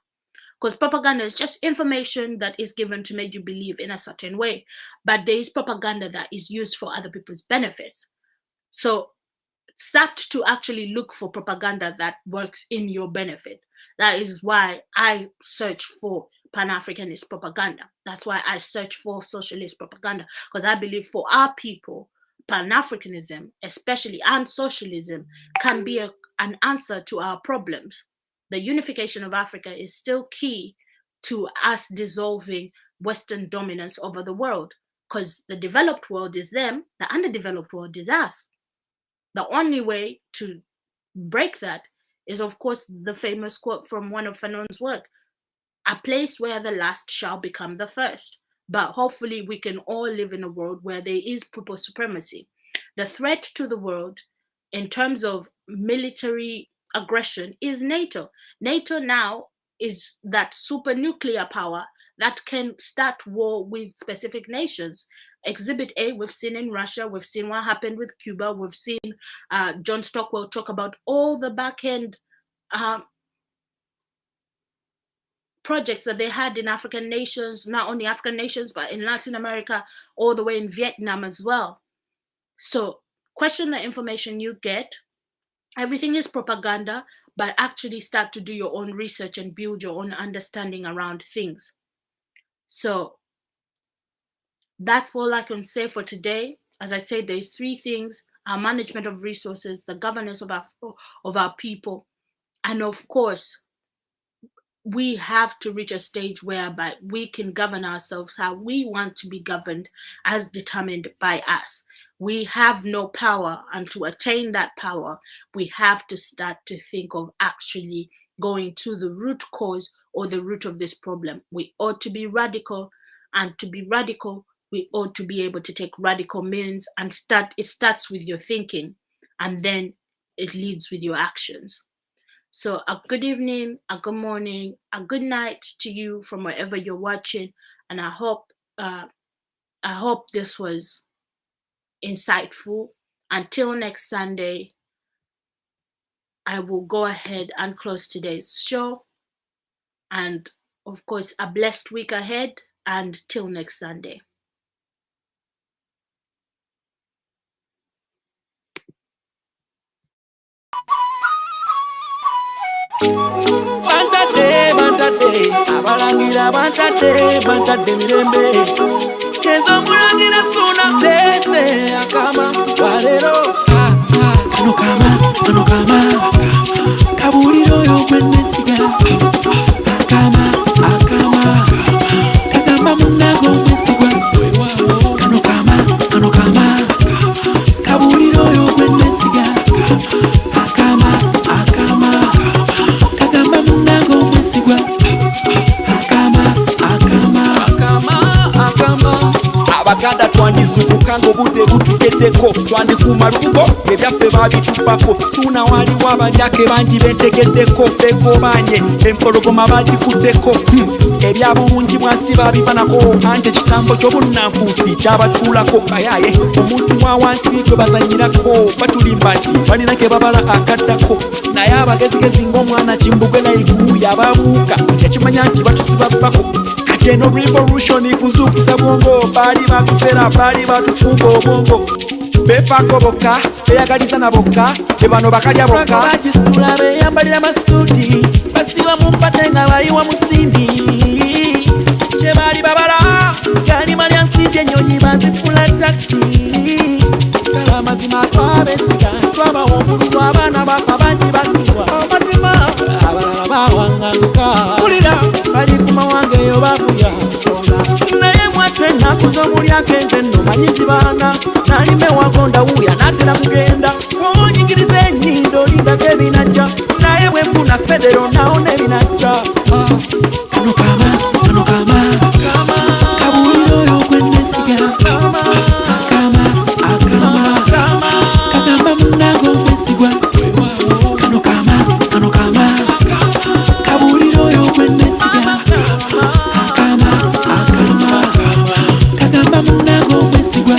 Because propaganda is just information that is given to make you believe in a certain way. But there is propaganda that is used for other people's benefits. So start to actually look for propaganda that works in your benefit. That is why I search for Pan-Africanist propaganda. That's why I search for socialist propaganda, because I believe for our people, Pan-Africanism, especially, and socialism can be an answer to our problems. The unification of Africa is still key to us dissolving Western dominance over the world, because the developed world is them, the underdeveloped world is us. The only way to break that is, of course, the famous quote from one of Fanon's work, a place where the last shall become the first. But hopefully we can all live in a world where there is purple supremacy. The threat to the world in terms of military aggression is NATO. NATO now is that super nuclear power that can start war with specific nations. Exhibit A, we've seen in Russia, we've seen what happened with Cuba, we've seen John Stockwell talk about all the back-end projects that they had in African nations, not only African nations, but in Latin America, all the way in Vietnam as well. So question the information you get. Everything is propaganda, but actually start to do your own research and build your own understanding around things. So that's all I can say for today. As I said, there's three things: our management of resources, the governance of our people, and of course, we have to reach a stage whereby we can govern ourselves how we want to be governed, as determined by us. We have no power, and to attain that power, we have to start to think of actually going to the root cause or the root of this problem. We ought to be radical, and to be radical, we ought to be able to take radical means, and it starts with your thinking, and then it leads with your actions. So a good evening, a good morning, a good night to you from wherever you're watching, and I hope this was insightful. Until next Sunday, I will go ahead and close today's show, and of course, a blessed week ahead, and till next Sunday. Bantate, abalangira bantate mirembe. Kenzo mulangira suna tese akama walero. Ano kama, kabuliro yo kwenesiga. Akama, kagamba munago mwesigwa. Ano kama, kabuliro yo kwenesiga. Akama, kagamba munago mwesigwa. Akama, abaganda twani mizukuka ng'obudde butugeddeko twandikuuma lubugo ebyaffe baabicupako suuna waliwo abalyake bangi bentegeddeko begobanye empologoma bagikutteko ebyabulungi bwansi babivanako ante ekigambo ky'obunnanfuusi kyabatuulako bayaye omuntu wa wansi gwe bazanyirako batulimba nti balina ke babala akaddako naye abagezigezi ng'omwana kimbugwe laivu yababuuka yakimanya nti batusiba bako kati eno revolution kuzuukusa bwongo baali batufera baali batufumba obwongo befaako bokka beyagaliza na bokka be bano bakalya bokka bagisula beyambalira masuuti basiba mu mpate nga bayiwa musimbi kye baali babala galima lya nsimbi ennyonyi bazifula taxi kala amazima twabesiga twabawa obululu abaana bafa bangi basigwa amazima abalala bawangaluka kulira bali ku mawange eyo bavuya nsonga naye mwate ennaku z'omulyako enze nno manyizibanga nalime wagonda wuya natera kugenda onyingiriza ennyindo olindako ebinajja naye bwenfuna federo nawo n'ebinajja kano kama kabuliro oyo gwennesiga kagamba munange omwesigwa kano kama kabuliro oyo gwennesiga kagamba munange omwesigwa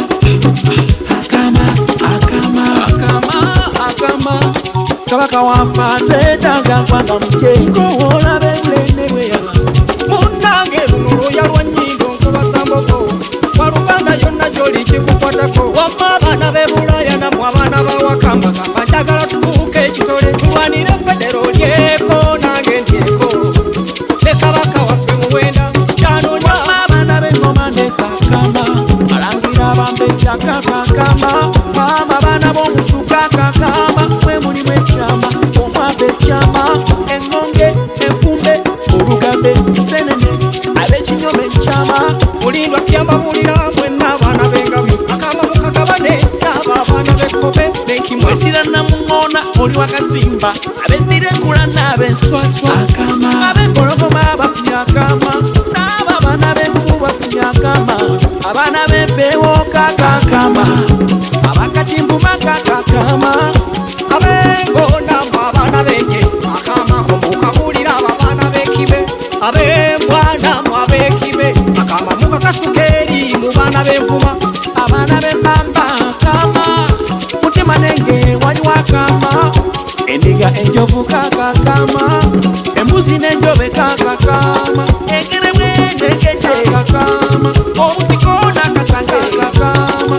kabaka wafa twetaaga gwanga mujeiko olabe bulende bweya munange luno lwoya lwa nnyindo nkubasamboko waluganda yonna gy'oli kikukwatako wamma abaana b'e bulaya namwe abaana bawakambagamba njagala tufuuke ekitole tulwanire federo lyeko nange ndyeko ne kabaka waffe muwenda kyanonya wamma abaana b'engoma nesakama balangira bambejja kakakama mama abaana b'omusuka kakama mwe mulimu ekyama omwava ekyama engonge enfumbe olugambe ensenene ab'ekinyoma ekyama mulindwa kyambabulira mwenna abaana b'engabi akama mukagabane n'abo abaana b'ekkobe n'enkimwedira namuŋŋoona oli wakasimba ab'eddira enkula n'ab'enswaswa ab'empologoma bafunye akama n'abo abaana b'enkubu bafunye akama abaana b'empeewo kakakama abakatimbuma kakakama ab'engona mu abaana b'enje akama komukabulira abo abaana b'ekibe ab'embwana mu ab'ekibe akama mukakasuka eri mu baana b'envuma abaana b'embamba akama mutima nenge waliwo akama endiga enjovu kakakama embuzi n'enjobe kakakama engerebwe n'enkeje kakakama obutiko n'akasanga kakakama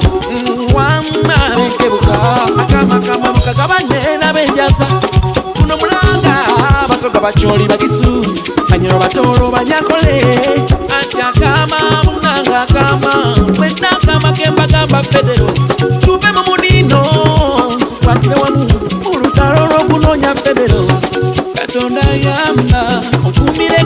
wamma bekebuka akamakama mukagabane n'abenjaza muno mulanga basoga bakyoli bagisu banyero batoolo banyakole anti akama munanga akama mwenna akama kembagamba federo tuve mu munino tukwatire wamu mu lutalo lw'okunoonya federo katonda yamba okumire